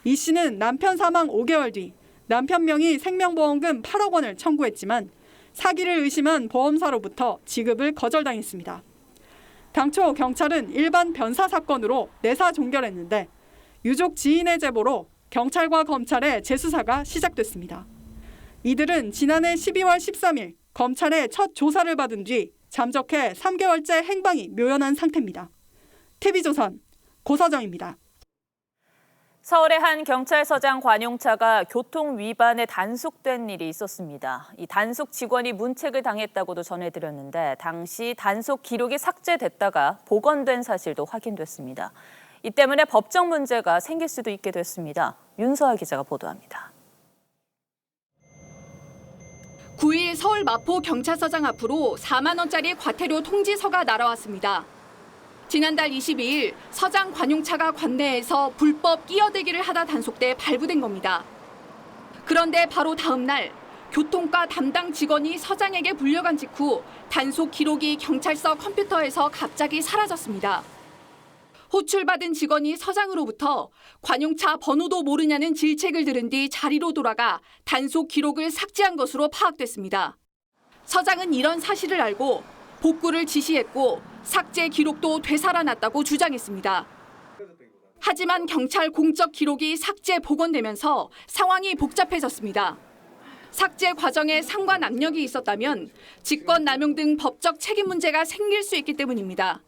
[SPEAKER 7] 이 씨는 남편 사망 5개월 뒤 남편 명의 생명보험금 8억 원을 청구했지만 사기를 의심한 보험사로부터 지급을 거절당했습니다. 당초 경찰은 일반 변사 사건으로 내사 종결했는데 유족 지인의 제보로 경찰과 검찰의 재수사가 시작됐습니다. 이들은 지난해 12월 13일 검찰의 첫 조사를 받은 뒤 잠적해 3개월째 행방이 묘연한 상태입니다. TV조선 고서정입니다.
[SPEAKER 1] 서울의 한 경찰서장 관용차가 교통 위반에 단속된 일이 있었습니다. 이 단속 직원이 문책을 당했다고도 전해드렸는데 당시 단속 기록이 삭제됐다가 복원된 사실도 확인됐습니다. 이 때문에 법적 문제가 생길 수도 있게 됐습니다. 윤서아 기자가 보도합니다.
[SPEAKER 8] 9일 서울 마포 경찰서장 앞으로 4만 원짜리 과태료 통지서가 날아왔습니다. 지난달 22일 서장 관용차가 관내에서 불법 끼어들기를 하다 단속돼 발부된 겁니다. 그런데 바로 다음 날 교통과 담당 직원이 서장에게 불려간 직후 단속 기록이 경찰서 컴퓨터에서 갑자기 사라졌습니다. 호출받은 직원이 서장으로부터 관용차 번호도 모르냐는 질책을 들은 뒤 자리로 돌아가 단속 기록을 삭제한 것으로 파악됐습니다. 서장은 이런 사실을 알고 복구를 지시했고 삭제 기록도 되살아났다고 주장했습니다. 하지만 경찰 공적 기록이 삭제 복원되면서 상황이 복잡해졌습니다. 삭제 과정에 상관 압력이 있었다면 직권남용 등 법적 책임 문제가 생길 수 있기 때문입니다.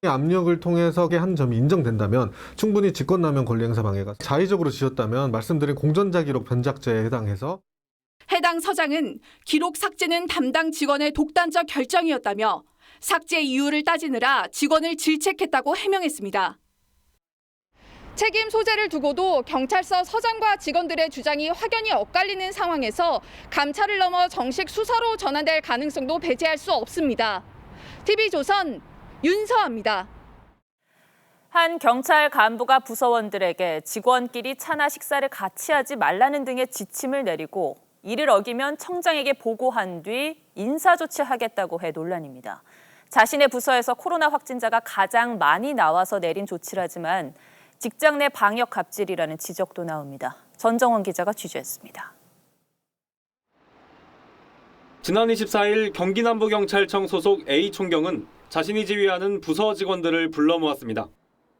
[SPEAKER 9] 압력을 통해서 한 점이 인정된다면 충분히 직권남용 권리행사 방해가 자의적으로 지었다면 말씀드린 공전자 기록 변작죄에 해당해서
[SPEAKER 8] 해당 서장은 기록 삭제는 담당 직원의 독단적 결정이었다며 삭제 이유를 따지느라 직원을 질책했다고 해명했습니다. 책임 소재를 두고도 경찰서 서장과 직원들의 주장이 확연히 엇갈리는 상황에서 감찰을 넘어 정식 수사로 전환될 가능성도 배제할 수 없습니다. TV조선 윤서아입니다.
[SPEAKER 1] 한 경찰 간부가 부서원들에게 직원끼리 차나 식사를 같이 하지 말라는 등의 지침을 내리고 이를 어기면 청장에게 보고한 뒤 인사조치하겠다고 해 논란입니다. 자신의 부서에서 코로나 확진자가 가장 많이 나와서 내린 조치라지만 직장 내 방역 갑질이라는 지적도 나옵니다. 전정원 기자가 취재했습니다.
[SPEAKER 2] 지난 24일 경기남부경찰청 소속 A 총경은 자신이 지휘하는 부서 직원들을 불러 모았습니다.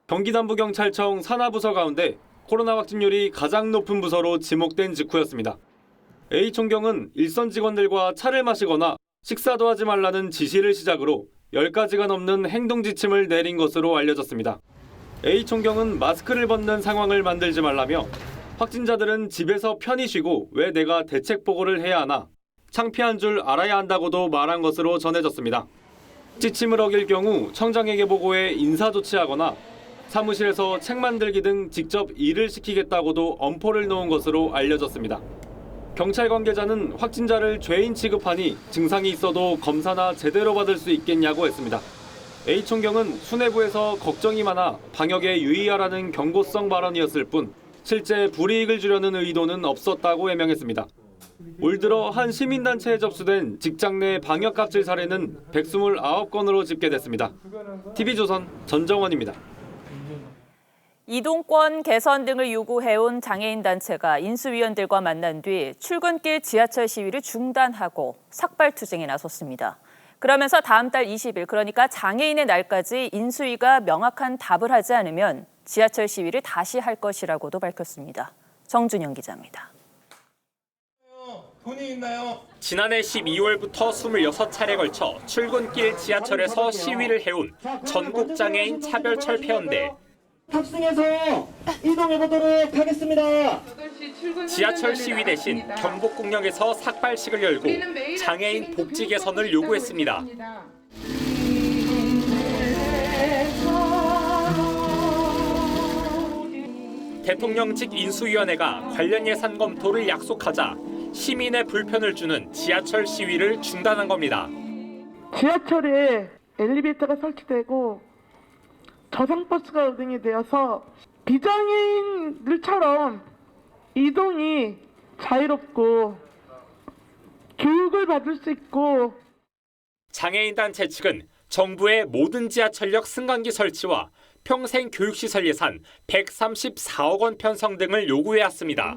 [SPEAKER 2] 경기남부경찰청 산하부서 가운데 코로나 확진율이 가장 높은 부서로 지목된 직후였습니다. A 총경은 일선 직원들과 차를 마시거나 식사도 하지 말라는 지시를 시작으로 10가지가 넘는 행동 지침을 내린 것으로 알려졌습니다. A 총경은 마스크를 벗는 상황을 만들지 말라며 확진자들은 집에서 편히 쉬고 왜 내가 대책 보고를 해야 하나 창피한 줄 알아야 한다고도 말한 것으로 전해졌습니다. 지침을 어길 경우 청장에게 보고해 인사조치하거나 사무실에서 책 만들기 등 직접 일을 시키겠다고도 엄포를 놓은 것으로 알려졌습니다. 경찰 관계자는 확진자를 죄인 취급하니 증상이 있어도 검사나 제대로 받을 수 있겠냐고 했습니다. A 총경은 수뇌부에서 걱정이 많아 방역에 유의하라는 경고성 발언이었을 뿐 실제 불이익을 주려는 의도는 없었다고 해명했습니다. 올 들어 한 시민단체에 접수된 직장 내 방역 갑질 사례는 129건으로 집계됐습니다. TV조선 전정원입니다.
[SPEAKER 1] 이동권 개선 등을 요구해온 장애인단체가 인수위원들과 만난 뒤 출근길 지하철 시위를 중단하고 삭발투쟁에 나섰습니다. 그러면서 다음 달 20일, 그러니까 장애인의 날까지 인수위가 명확한 답을 하지 않으면 지하철 시위를 다시 할 것이라고도 밝혔습니다. 정준영 기자입니다.
[SPEAKER 4] 돈이 있나요?
[SPEAKER 10] 지난해 12월부터 26차례에 걸쳐 출근길 지하철에서 시위를 해온 전국장애인 차별철폐연대.
[SPEAKER 4] 탑승해서 이동해보도록 하겠습니다.
[SPEAKER 10] 지하철 시위 대신 경복궁역에서 삭발식을 열고 장애인 복지 개선을 요구했습니다. 대통령직 인수위원회가 관련 예산 검토를 약속하자 시민의 불편을 주는 지하철 시위를 중단한 겁니다.
[SPEAKER 12] 지하철에 엘리베이터가 설치되고 저상버스가 운행이 되어서 비장애인들처럼 이동이 자유롭고 교육을 받을 수 있고.
[SPEAKER 10] 장애인단체 측은 정부의 모든 지하철역 승강기 설치와 평생 교육시설 예산 134억 원 편성 등을 요구해왔습니다.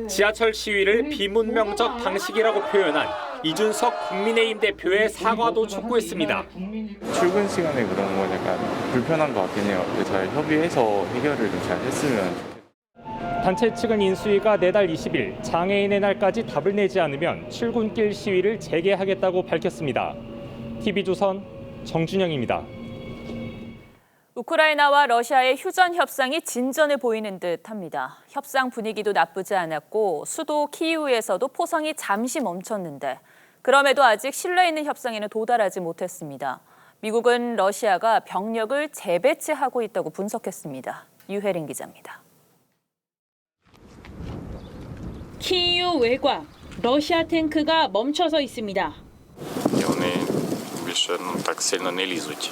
[SPEAKER 10] 지하철 시위를 비문명적 방식이라고 표현한 이준석 국민의힘 대표의 사과도 촉구했습니다.
[SPEAKER 13] 출근 시간에 그런 건 약간 불편한 것 같긴 해요. 잘 협의해서 해결을 좀 잘 했으면 좋겠어요.
[SPEAKER 32] 단체 측은 인수위가 내달 20일 장애인의 날까지 답을 내지 않으면 출근길 시위를 재개하겠다고 밝혔습니다. TV조선 정준영입니다.
[SPEAKER 1] 우크라이나와 러시아의 휴전 협상이 진전을 보이는 듯합니다. 협상 분위기도 나쁘지 않았고 수도 키이우에서도 포성이 잠시 멈췄는데 그럼에도 아직 신뢰 있는 협상에는 도달하지 못했습니다. 미국은 러시아가 병력을 재배치하고 있다고 분석했습니다. 유혜린 기자입니다.
[SPEAKER 25] 키이우 외곽, 러시아 탱크가 멈춰서 있습니다.
[SPEAKER 14] більше так сильно не лізуть.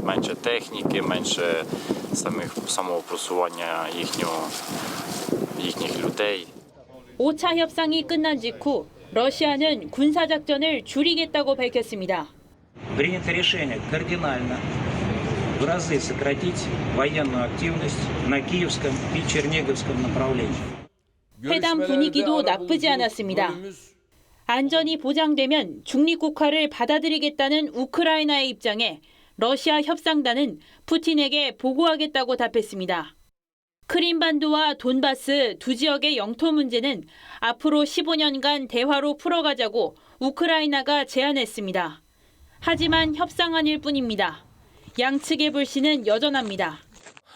[SPEAKER 14] Менше техніки, менше самого просування їхніх людей.
[SPEAKER 25] 5차 협상이 끝난 직후 러시아는 군사작전을 줄이겠다고 밝혔습니다.
[SPEAKER 15] Принято решение кардинально в разы сократить военную активность на Киевском и Черниговском направлении.
[SPEAKER 25] 회담 분위기도 나쁘지 않았습니다. 안전이 보장되면 중립국화를 받아들이겠다는 우크라이나의 입장에 러시아 협상단은 푸틴에게 보고하겠다고 답했습니다. 크림반도와 돈바스 두 지역의 영토 문제는 앞으로 15년간 대화로 풀어가자고 우크라이나가 제안했습니다. 하지만 협상안일 뿐입니다. 양측의 불신은 여전합니다.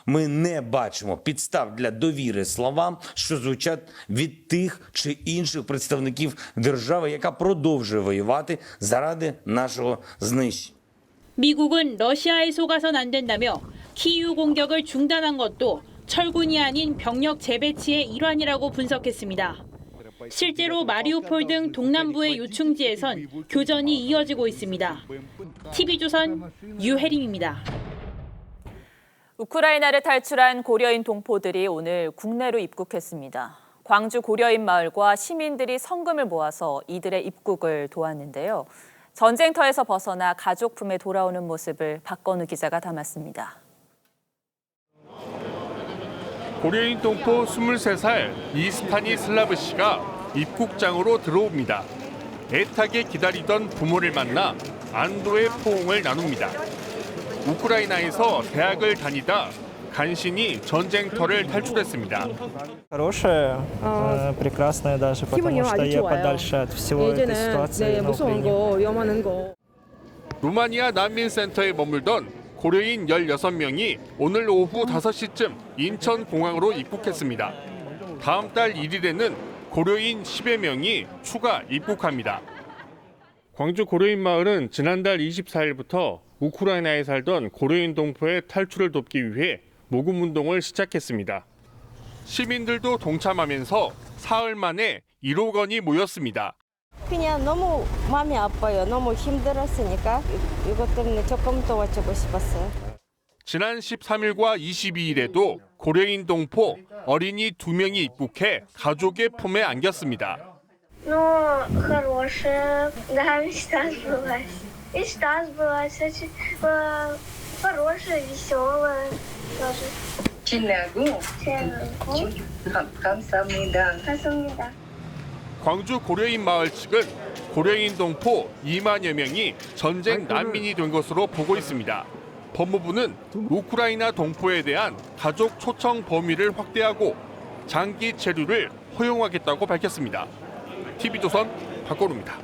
[SPEAKER 16] Ми не бачимо підстав для довіри словам, що звучать від тих чи інших представників держави, яка продовжує воювати заради нашого знищення.
[SPEAKER 25] 미국은 러시아에 속아선 안 된다며 키이우 공격을 중단한 것도 철군이 아닌 병력 재배치의 일환이라고 분석했습니다. 실제로 마리우폴 등 동남부의 요충지에선 교전이 이어지고 있습니다. TV조선 유혜림입니다.
[SPEAKER 1] 우크라이나를 탈출한 고려인 동포들이 오늘 국내로 입국했습니다. 광주 고려인 마을과 시민들이 성금을 모아서 이들의 입국을 도왔는데요. 전쟁터에서 벗어나 가족 품에 돌아오는 모습을 박건우 기자가 담았습니다.
[SPEAKER 11] 고려인 동포 23살 이스타니 슬라브 씨가 입국장으로 들어옵니다. 애타게 기다리던 부모를 만나 안도의 포옹을 나눕니다. 우크라이나에서 대학을 다니다 간신히 전쟁터를 탈출했습니다.
[SPEAKER 17] Хорошая, прекрасная даже, потому что я подальше от всего этой ситуации на Украине.
[SPEAKER 11] 루마니아 난민센터에 머물던 고려인 16명이 오늘 오후 5시쯤 인천공항으로 입국했습니다. 다음 달 1일에는 고려인 10여 명이 추가 입국합니다. 광주 고려인 마을은 지난달 24일부터 우크라이나에 살던 고려인 동포의 탈출을 돕기 위해 모금 운동을 시작했습니다. 시민들도 동참하면서 사흘 만에 1억 원이 모였습니다.
[SPEAKER 18] 그냥 너무 마음이 아파요. 너무 힘들었으니까 이것 때문에 조금 도와주고 싶었어요.
[SPEAKER 11] 지난 13일과 22일에도 고려인 동포 어린이 2명이 입국해 가족의 품에 안겼습니다.
[SPEAKER 19] Ну, хорошая, да, мечта сбылась. Мечта сбылась, очень хорошая, веселая тоже.
[SPEAKER 18] 친하고 감사합니다.
[SPEAKER 19] 감사합니다.
[SPEAKER 11] 광주 고려인 마을 측은 고려인 동포 2만여 명이 전쟁 난민이 된 것으로 보고 있습니다. 법무부는 우크라이나 동포에 대한 가족 초청 범위를 확대하고 장기 체류를 허용하겠다고 밝혔습니다. TV조선 박건우입니다.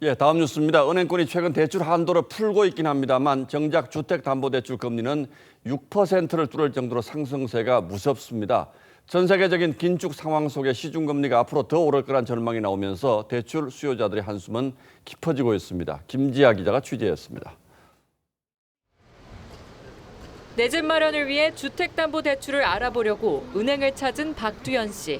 [SPEAKER 20] 예, 다음 뉴스입니다. 은행권이 최근 대출 한도를 풀고 있긴 합니다만 정작 주택담보대출 금리는 6%를 뚫을 정도로 상승세가 무섭습니다. 전 세계적인 긴축 상황 속에 시중금리가 앞으로 더 오를 거란 전망이 나오면서 대출 수요자들의 한숨은 깊어지고 있습니다. 김지아 기자가 취재했습니다.
[SPEAKER 21] 내 집 마련을 위해 주택담보대출을 알아보려고 은행을 찾은 박두현 씨.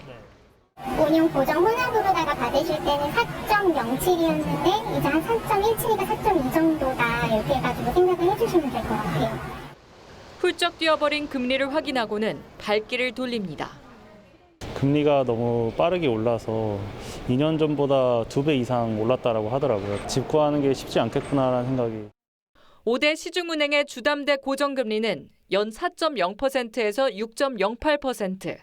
[SPEAKER 26] 5년 고정 혼합으로다가 받으실 때는 4.07이었는데 이제 한 3.17이니까 4.2 정도다 이렇게 해가지고 생각을 해주시면 될 것 같아요.
[SPEAKER 21] 훌쩍 뛰어버린 금리를 확인하고는 발길을 돌립니다.
[SPEAKER 22] 금리가 너무 빠르게 올라서 2년 전보다 2배 이상 올랐다라고 하더라고요. 집 구하는 게 쉽지 않겠구나라는 생각이.
[SPEAKER 21] 5대 시중은행의 주담대 고정금리는 연 4.0%에서 6.08%.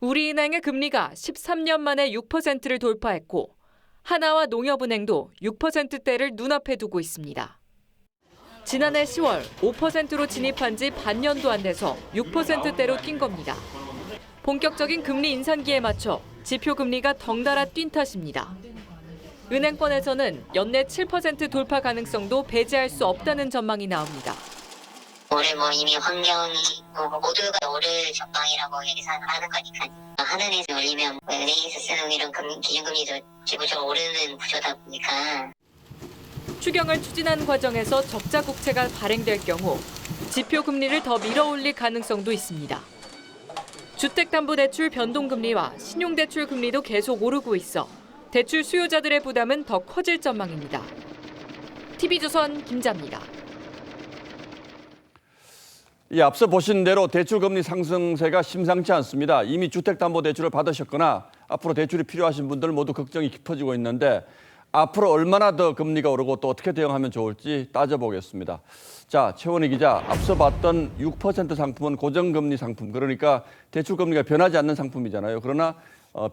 [SPEAKER 21] 우리은행의 금리가 13년 만에 6%를 돌파했고 하나와 농협은행도 6%대를 눈앞에 두고 있습니다. 지난해 10월 5%로 진입한 지 반년도 안 돼서 6%대로 뛴 겁니다. 본격적인 금리 인상기에 맞춰 지표금리가 덩달아 뛴 탓입니다. 은행권에서는 연내 7% 돌파 가능성도 배제할 수 없다는 전망이 나옵니다.
[SPEAKER 26] 올해 이미 환경이 모두가 오를 전망이라고 예상하는 거니까 하늘에서 올리면 은행에서 쓰는 이런 기준금리도 지구적으로 오르는 구조다 보니까
[SPEAKER 21] 추경을 추진하는 과정에서 적자 국채가 발행될 경우 지표 금리를 더 밀어올릴 가능성도 있습니다. 주택담보대출 변동금리와 신용대출 금리도 계속 오르고 있어 대출 수요자들의 부담은 더 커질 전망입니다. TV조선 김자입니다.
[SPEAKER 20] 예, 앞서 보신 대로 대출금리 상승세가 심상치 않습니다. 이미 주택담보대출을 받으셨거나 앞으로 대출이 필요하신 분들 모두 걱정이 깊어지고 있는데 앞으로 얼마나 더 금리가 오르고 또 어떻게 대응하면 좋을지 따져보겠습니다. 자, 최원희 기자, 앞서 봤던 6% 상품은 고정금리 상품, 그러니까 대출금리가 변하지 않는 상품이잖아요. 그러나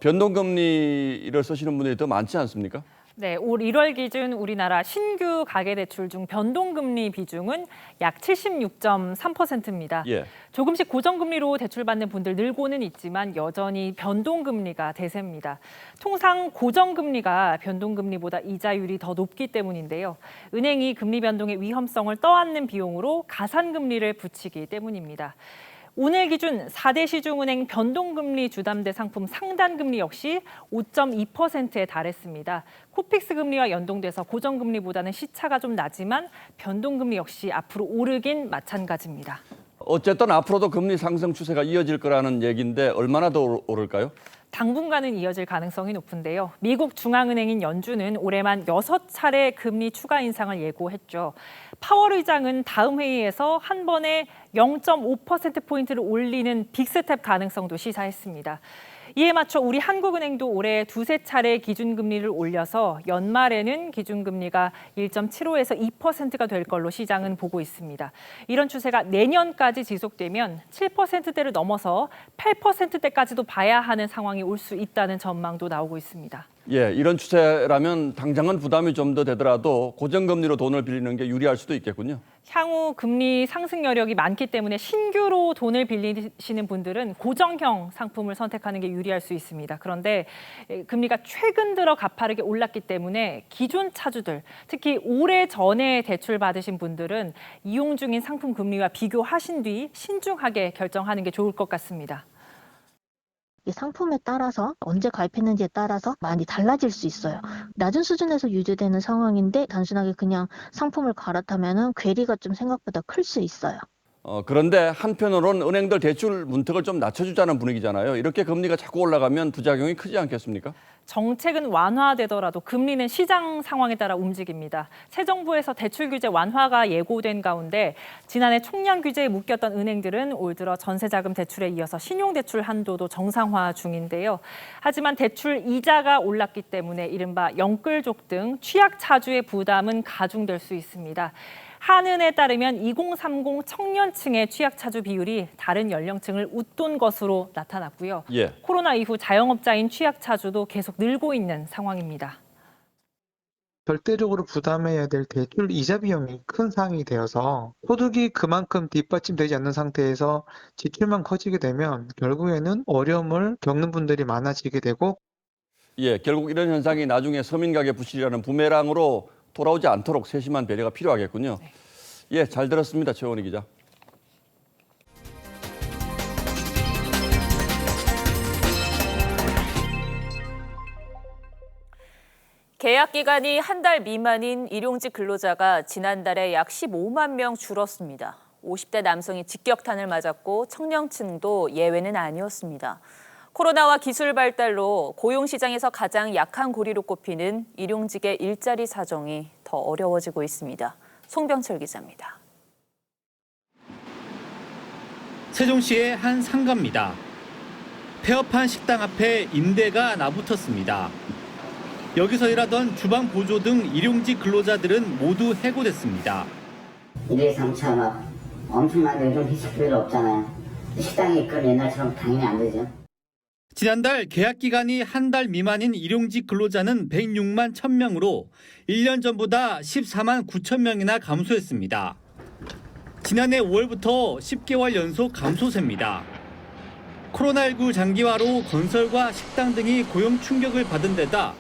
[SPEAKER 20] 변동금리를 쓰시는 분들이 더 많지 않습니까?
[SPEAKER 23] 네, 올 1월 기준 우리나라 신규 가계대출 중 변동금리 비중은 약 76.3%입니다.
[SPEAKER 20] 예.
[SPEAKER 23] 조금씩 고정금리로 대출받는 분들 늘고는 있지만 여전히 변동금리가 대세입니다. 통상 고정금리가 변동금리보다 이자율이 더 높기 때문인데요. 은행이 금리 변동의 위험성을 떠안는 비용으로 가산금리를 붙이기 때문입니다. 오늘 기준 4대 시중은행 변동금리 주담대 상품 상단금리 역시 5.2%에 달했습니다. 코픽스 금리와 연동돼서 고정금리보다는 시차가 좀 나지만 변동금리 역시 앞으로 오르긴 마찬가지입니다.
[SPEAKER 20] 어쨌든 앞으로도 금리 상승 추세가 이어질 거라는 얘기인데 얼마나 더 오를까요?
[SPEAKER 23] 당분간은 이어질 가능성이 높은데요. 미국 중앙은행인 연준은 올해만 6차례 금리 추가 인상을 예고했죠. 파월 의장은 다음 회의에서 한 번에 0.5%포인트를 올리는 빅스텝 가능성도 시사했습니다. 이에 맞춰 우리 한국은행도 올해 두세 차례 기준금리를 올려서 연말에는 기준금리가 1.75에서 2%가 될 걸로 시장은 보고 있습니다. 이런 추세가 내년까지 지속되면 7%대를 넘어서 8%대까지도 봐야 하는 상황이 올 수 있다는 전망도 나오고 있습니다.
[SPEAKER 20] 예, 이런 추세라면 당장은 부담이 좀 더 되더라도 고정금리로 돈을 빌리는 게 유리할 수도 있겠군요.
[SPEAKER 23] 향후 금리 상승 여력이 많기 때문에 신규로 돈을 빌리시는 분들은 고정형 상품을 선택하는 게 유리할 수 있습니다. 그런데 금리가 최근 들어 가파르게 올랐기 때문에 기존 차주들, 특히 오래 전에 대출 받으신 분들은 이용 중인 상품 금리와 비교하신 뒤 신중하게 결정하는 게 좋을 것 같습니다.
[SPEAKER 3] 이 상품에 따라서 언제 가입했는지에 따라서 많이 달라질 수 있어요. 낮은 수준에서 유지되는 상황인데 단순하게 그냥 상품을 갈아타면은 괴리가 좀 생각보다 클 수 있어요.
[SPEAKER 20] 그런데 한편으로는 은행들 대출 문턱을 좀 낮춰주자는 분위기잖아요. 이렇게 금리가 자꾸 올라가면 부작용이 크지 않겠습니까?
[SPEAKER 23] 정책은 완화되더라도 금리는 시장 상황에 따라 움직입니다. 새 정부에서 대출 규제 완화가 예고된 가운데 지난해 총량 규제에 묶였던 은행들은 올 들어 전세자금 대출에 이어서 신용대출 한도도 정상화 중인데요. 하지만 대출 이자가 올랐기 때문에 이른바 영끌족 등 취약차주의 부담은 가중될 수 있습니다. 한은에 따르면 2030 청년층의 취약차주 비율이 다른 연령층을 웃돈 것으로 나타났고요.
[SPEAKER 20] 예.
[SPEAKER 23] 코로나 이후 자영업자인 취약차주도 계속 늘고 있는 상황입니다.
[SPEAKER 5] 절대적으로 부담해야 될 대출 이자 비용이 큰 상황이 되어서 소득이 그만큼 뒷받침되지 않는 상태에서 지출만 커지게 되면 결국에는 어려움을 겪는 분들이 많아지게 되고
[SPEAKER 20] 예, 결국 이런 현상이 나중에 서민가계 부실이라는 부메랑으로 돌아오지 않도록 세심한 배려가 필요하겠군요.
[SPEAKER 23] 네.
[SPEAKER 20] 예, 잘 들었습니다. 최원희 기자.
[SPEAKER 1] 계약 기간이 한 달 미만인 일용직 근로자가 지난달에 약 15만 명 줄었습니다. 50대 남성이 직격탄을 맞았고 청년층도 예외는 아니었습니다. 코로나와 기술 발달로 고용시장에서 가장 약한 고리로 꼽히는 일용직의 일자리 사정이 더 어려워지고 있습니다. 송병철 기자입니다.
[SPEAKER 6] 세종시의 한 상가입니다. 폐업한 식당 앞에 임대가 나붙었습니다. 여기서 일하던 주방 보조 등 일용직 근로자들은 모두 해고됐습니다.
[SPEAKER 7] 1회 3차 막 엄청나게 요즘 회식 필요 없잖아요. 식당이 이끌 옛날처럼 당연히 안 되죠.
[SPEAKER 6] 지난달 계약 기간이 한 달 미만인 일용직 근로자는 106만 1,000명으로 1년 전보다 14만 9천 명이나 감소했습니다. 지난해 5월부터 10개월 연속 감소세입니다. 코로나19 장기화로 건설과 식당 등이 고용 충격을 받은 데다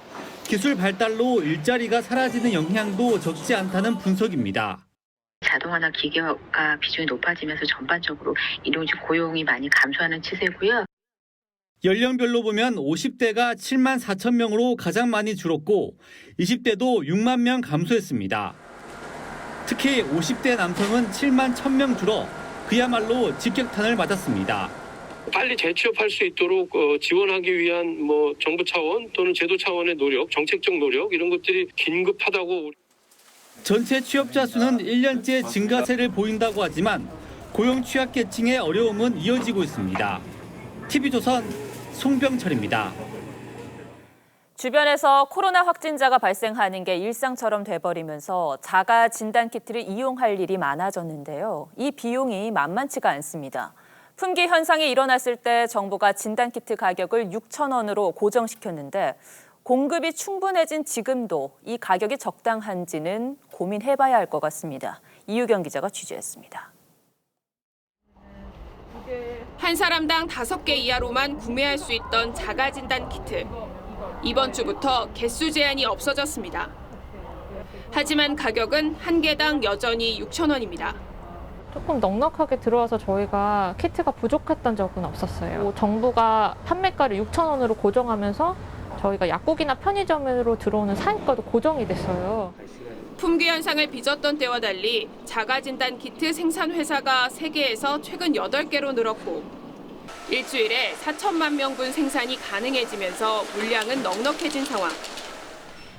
[SPEAKER 6] 기술 발달로 일자리가 사라지는 영향도 적지 않다는 분석입니다.
[SPEAKER 8] 자동화나 기계화 비중이 높아지면서 전반적으로 일용직 고용이 많이 감소하는 추세고요.
[SPEAKER 6] 연령별로 보면 50대가 7만 4천 명으로 가장 많이 줄었고 20대도 6만 명 감소했습니다. 특히 50대 남성은 7만 1,000명 줄어 그야말로 직격탄을 맞았습니다.
[SPEAKER 9] 빨리 재취업할 수 있도록 지원하기 위한 정부 차원 또는 제도 차원의 노력, 정책적 노력 이런 것들이 긴급하다고.
[SPEAKER 6] 전체 취업자 수는 1년째 증가세를 보인다고 하지만 고용 취약계층의 어려움은 이어지고 있습니다. TV조선 송병철입니다.
[SPEAKER 1] 주변에서 코로나 확진자가 발생하는 게 일상처럼 돼버리면서 자가 진단키트를 이용할 일이 많아졌는데요. 이 비용이 만만치가 않습니다. 품귀 현상이 일어났을 때 정부가 진단키트 가격을 6,000원으로 고정시켰는데 공급이 충분해진 지금도 이 가격이 적당한지는 고민해봐야 할 것 같습니다. 이유경 기자가 취재했습니다. 한 사람당 5개 이하로만 구매할 수 있던 자가진단 키트. 이번 주부터 개수 제한이 없어졌습니다. 하지만 가격은 한 개당 여전히 6,000원입니다.
[SPEAKER 24] 조금 넉넉하게 들어와서 저희가 키트가 부족했던 적은 없었어요. 정부가 판매가를 6,000원으로 고정하면서 저희가 약국이나 편의점으로 들어오는 사입과도 고정이 됐어요.
[SPEAKER 1] 품귀 현상을 빚었던 때와 달리 자가진단 키트 생산 회사가 세계에서 최근 8개로 늘었고 일주일에 4천만 명분 생산이 가능해지면서 물량은 넉넉해진 상황.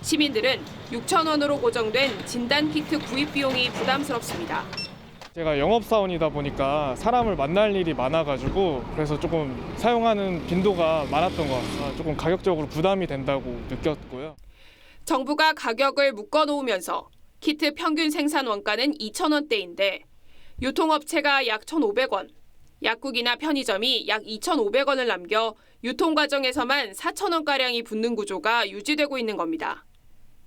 [SPEAKER 1] 시민들은 6천 원으로 고정된 진단 키트 구입 비용이 부담스럽습니다.
[SPEAKER 17] 제가 영업사원이다 보니까 사람을 만날 일이 많아가지고 그래서 조금 사용하는 빈도가 많았던 것 같아요. 조금 가격적으로 부담이 된다고 느꼈고요.
[SPEAKER 1] 정부가 가격을 묶어놓으면서 키트 평균 생산 원가는 2,000원대인데 유통업체가 약 1,500원, 약국이나 편의점이 약 2,500원을 남겨 유통 과정에서만 4,000원가량이 붙는 구조가 유지되고 있는 겁니다.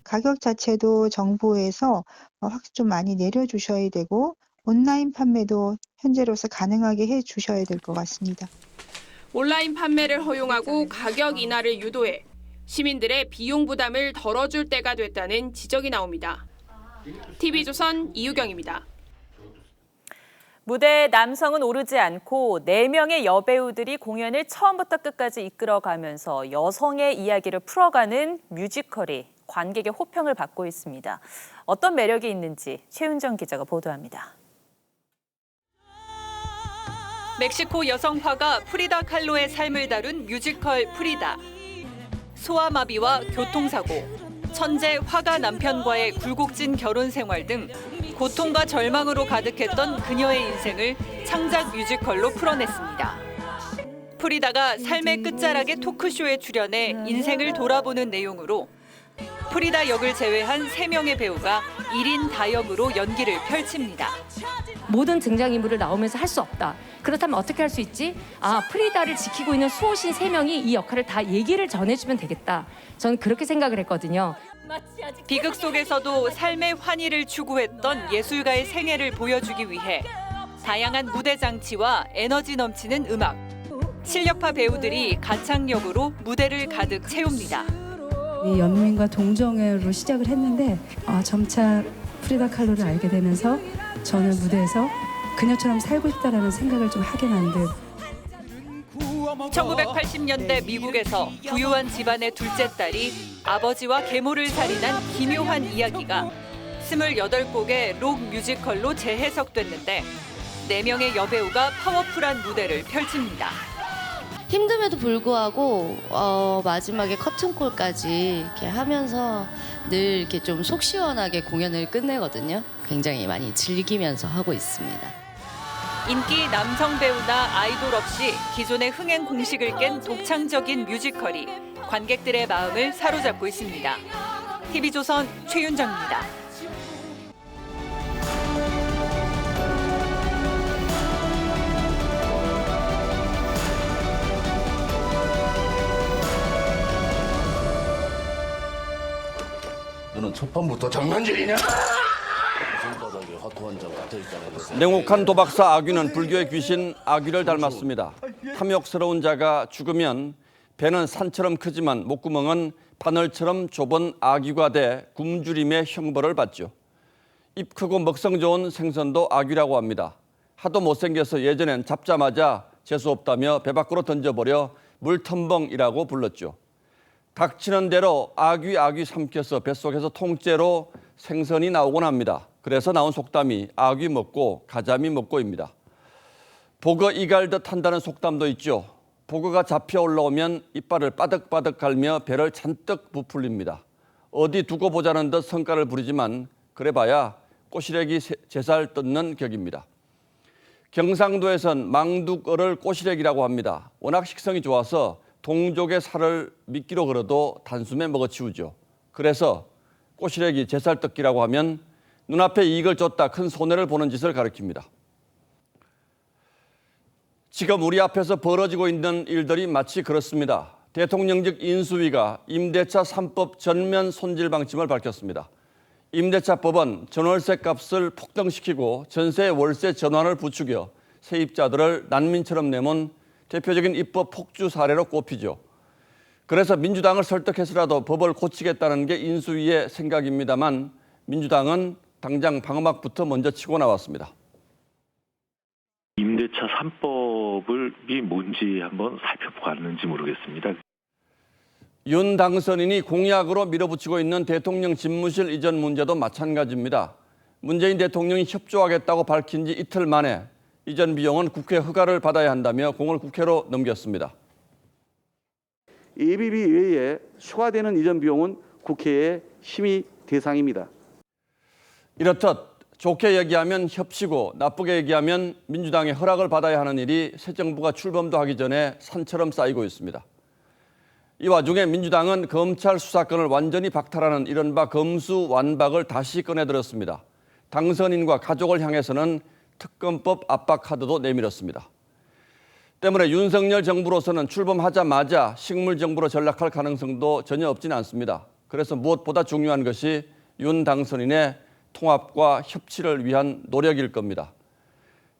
[SPEAKER 2] 가격 자체도 정부에서 좀 많이 내려주셔야 되고 온라인 판매도 현재로서 가능하게 해주셔야 될 것 같습니다.
[SPEAKER 1] 온라인 판매를 허용하고 가격 인하를 유도해 시민들의 비용 부담을 덜어줄 때가 됐다는 지적이 나옵니다. TV조선 이유경입니다.
[SPEAKER 4] 무대에 남성은 오르지 않고 4명의 여배우들이 공연을 처음부터 끝까지 이끌어가면서 여성의 이야기를 풀어가는 뮤지컬이 관객의 호평을 받고 있습니다. 어떤 매력이 있는지 최윤정 기자가 보도합니다.
[SPEAKER 21] 멕시코 여성 화가 프리다 칼로의 삶을 다룬 뮤지컬 프리다. 소아마비와 교통사고, 천재 화가 남편과의 굴곡진 결혼 생활 등 고통과 절망으로 가득했던 그녀의 인생을 창작 뮤지컬로 풀어냈습니다. 프리다가 삶의 끝자락의 토크쇼에 출연해 인생을 돌아보는 내용으로 프리다 역을 제외한 3명의 배우가 1인 다역으로 연기를 펼칩니다.
[SPEAKER 10] 모든 등장인물을 나오면서 할 수 없다. 그렇다면 어떻게 할 수 있지? 프리다를 지키고 있는 수호신 3명이 이 역할을 다 얘기를 전해주면 되겠다. 저는 그렇게 생각을 했거든요.
[SPEAKER 21] 비극 속에서도 삶의 환희를 추구했던 예술가의 생애를 보여주기 위해 다양한 무대 장치와 에너지 넘치는 음악, 실력파 배우들이 가창력으로 무대를 가득 채웁니다.
[SPEAKER 12] 연민과 동정으로 시작을 했는데 점차 프리다 칼로를 알게 되면서 저는 무대에서 그녀처럼 살고 싶다라는 생각을 좀 하게 만든
[SPEAKER 21] 1980년대 미국에서 부유한 집안의 둘째 딸이 아버지와 계모를 살인한 기묘한 이야기가 28곡의 록 뮤지컬로 재해석됐는데 4명의 여배우가 파워풀한 무대를 펼칩니다.
[SPEAKER 13] 힘듦에도 불구하고 마지막에 커튼콜까지 이렇게 하면서 늘 이렇게 좀 속 시원하게 공연을 끝내거든요. 굉장히 많이 즐기면서 하고 있습니다.
[SPEAKER 21] 인기 남성 배우나 아이돌 없이 기존의 흥행 공식을 깬 독창적인 뮤지컬이 관객들의 마음을 사로잡고 있습니다. TV조선 최윤정입니다.
[SPEAKER 14] 너는 첫 판부터 장난질이냐?
[SPEAKER 20] 냉혹한 도박사 아귀는 불교의 귀신 아귀를 닮았습니다. 탐욕스러운 자가 죽으면 배는 산처럼 크지만 목구멍은 바늘처럼 좁은 아귀가 돼 굶주림의 형벌을 받죠. 입 크고 먹성 좋은 생선도 아귀라고 합니다. 하도 못생겨서 예전엔 잡자마자 재수없다며 배 밖으로 던져버려 물텀벙이라고 불렀죠. 닥치는 대로 아귀 삼켜서 뱃속에서 통째로 생선이 나오곤 합니다. 그래서 나온 속담이 아귀 먹고 가자미 먹고입니다. 보거 이갈듯 한다는 속담도 있죠. 보거가 잡혀 올라오면 이빨을 빠득빠득 갈며 배를 잔뜩 부풀립니다. 어디 두고 보자는 듯 성깔을 부리지만 그래봐야 꼬시래기 3살 뜯는 격입니다. 경상도에선 망둑어를 꼬시래기라고 합니다. 워낙 식성이 좋아서 동족의 살을 미끼로 걸어도 단숨에 먹어치우죠. 그래서 꼬시래기 3살 뜯기라고 하면 눈앞에 이익을 줬다 큰 손해를 보는 짓을 가리킵니다. 지금 우리 앞에서 벌어지고 있는 일들이 마치 그렇습니다. 대통령직 인수위가 임대차 3법 전면 손질 방침을 밝혔습니다. 임대차법은 전월세 값을 폭등시키고 전세 월세 전환을 부추겨 세입자들을 난민처럼 내몬 대표적인 입법 폭주 사례로 꼽히죠. 그래서 민주당을 설득해서라도 법을 고치겠다는 게 인수위의 생각입니다만 민주당은 당장 방어막부터 먼저 치고 나왔습니다.
[SPEAKER 27] 임대차 3법이 뭔지 한번 살펴봤는지 모르겠습니다.
[SPEAKER 20] 윤 당선인이 공약으로 밀어붙이고 있는 대통령 집무실 이전 문제도 마찬가지입니다. 문재인 대통령이 협조하겠다고 밝힌 지 이틀 만에 이전 비용은 국회 허가를 받아야 한다며 공을 국회로 넘겼습니다.
[SPEAKER 14] 예비비 외에 추가되는 이전 비용은 국회의 심의 대상입니다.
[SPEAKER 20] 이렇듯 좋게 얘기하면 협치고 나쁘게 얘기하면 민주당의 허락을 받아야 하는 일이 새 정부가 출범도 하기 전에 산처럼 쌓이고 있습니다. 이 와중에 민주당은 검찰 수사권을 완전히 박탈하는 이른바 검수완박을 다시 꺼내들었습니다. 당선인과 가족을 향해서는 특검법 압박 카드도 내밀었습니다. 때문에 윤석열 정부로서는 출범하자마자 식물 정부로 전락할 가능성도 전혀 없지는 않습니다. 그래서 무엇보다 중요한 것이 윤 당선인의 통합과 협치를 위한 노력일 겁니다.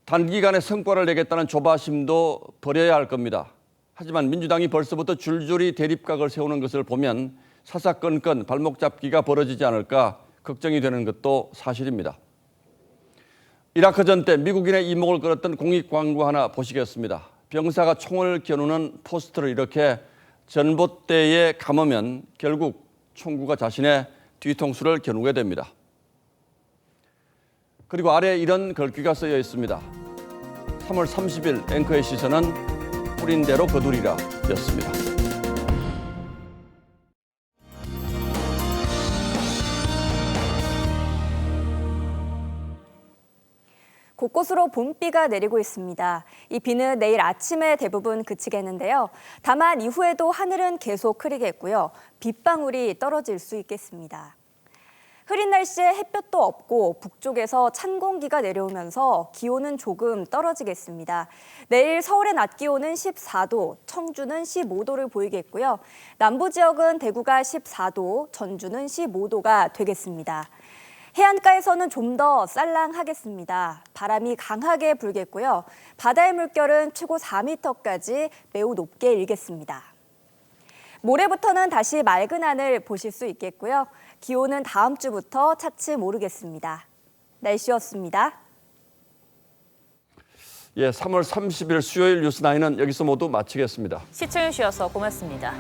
[SPEAKER 20] 단기간에 성과를 내겠다는 조바심도 버려야 할 겁니다. 하지만 민주당이 벌써부터 줄줄이 대립각을 세우는 것을 보면 사사건건 발목 잡기가 벌어지지 않을까 걱정이 되는 것도 사실입니다. 이라크전 때 미국인의 이목을 끌었던 공익 광고 하나 보시겠습니다. 병사가 총을 겨누는 포스터를 이렇게 전봇대에 감으면 결국 총구가 자신의 뒤통수를 겨누게 됩니다. 그리고 아래에 이런 글귀가 쓰여 있습니다. 3월 30일 앵커의 시선은 뿌린 대로 거두리라 였습니다.
[SPEAKER 15] 곳곳으로 봄비가 내리고 있습니다. 이 비는 내일 아침에 대부분 그치겠는데요. 다만 이후에도 하늘은 계속 흐리겠고요. 빗방울이 떨어질 수 있겠습니다. 흐린 날씨에 햇볕도 없고 북쪽에서 찬 공기가 내려오면서 기온은 조금 떨어지겠습니다. 내일 서울의 낮 기온은 14도, 청주는 15도를 보이겠고요. 남부 지역은 대구가 14도, 전주는 15도가 되겠습니다. 해안가에서는 좀 더 쌀랑하겠습니다. 바람이 강하게 불겠고요. 바다의 물결은 최고 4m까지 매우 높게 일겠습니다. 모레부터는 다시 맑은 하늘 보실 수 있겠고요. 기온은 다음 주부터 차츰 오르겠습니다. 날씨였습니다.
[SPEAKER 20] 3월 30일 수요일 뉴스9는 여기서 모두 마치겠습니다.
[SPEAKER 4] 시청해주셔서 고맙습니다.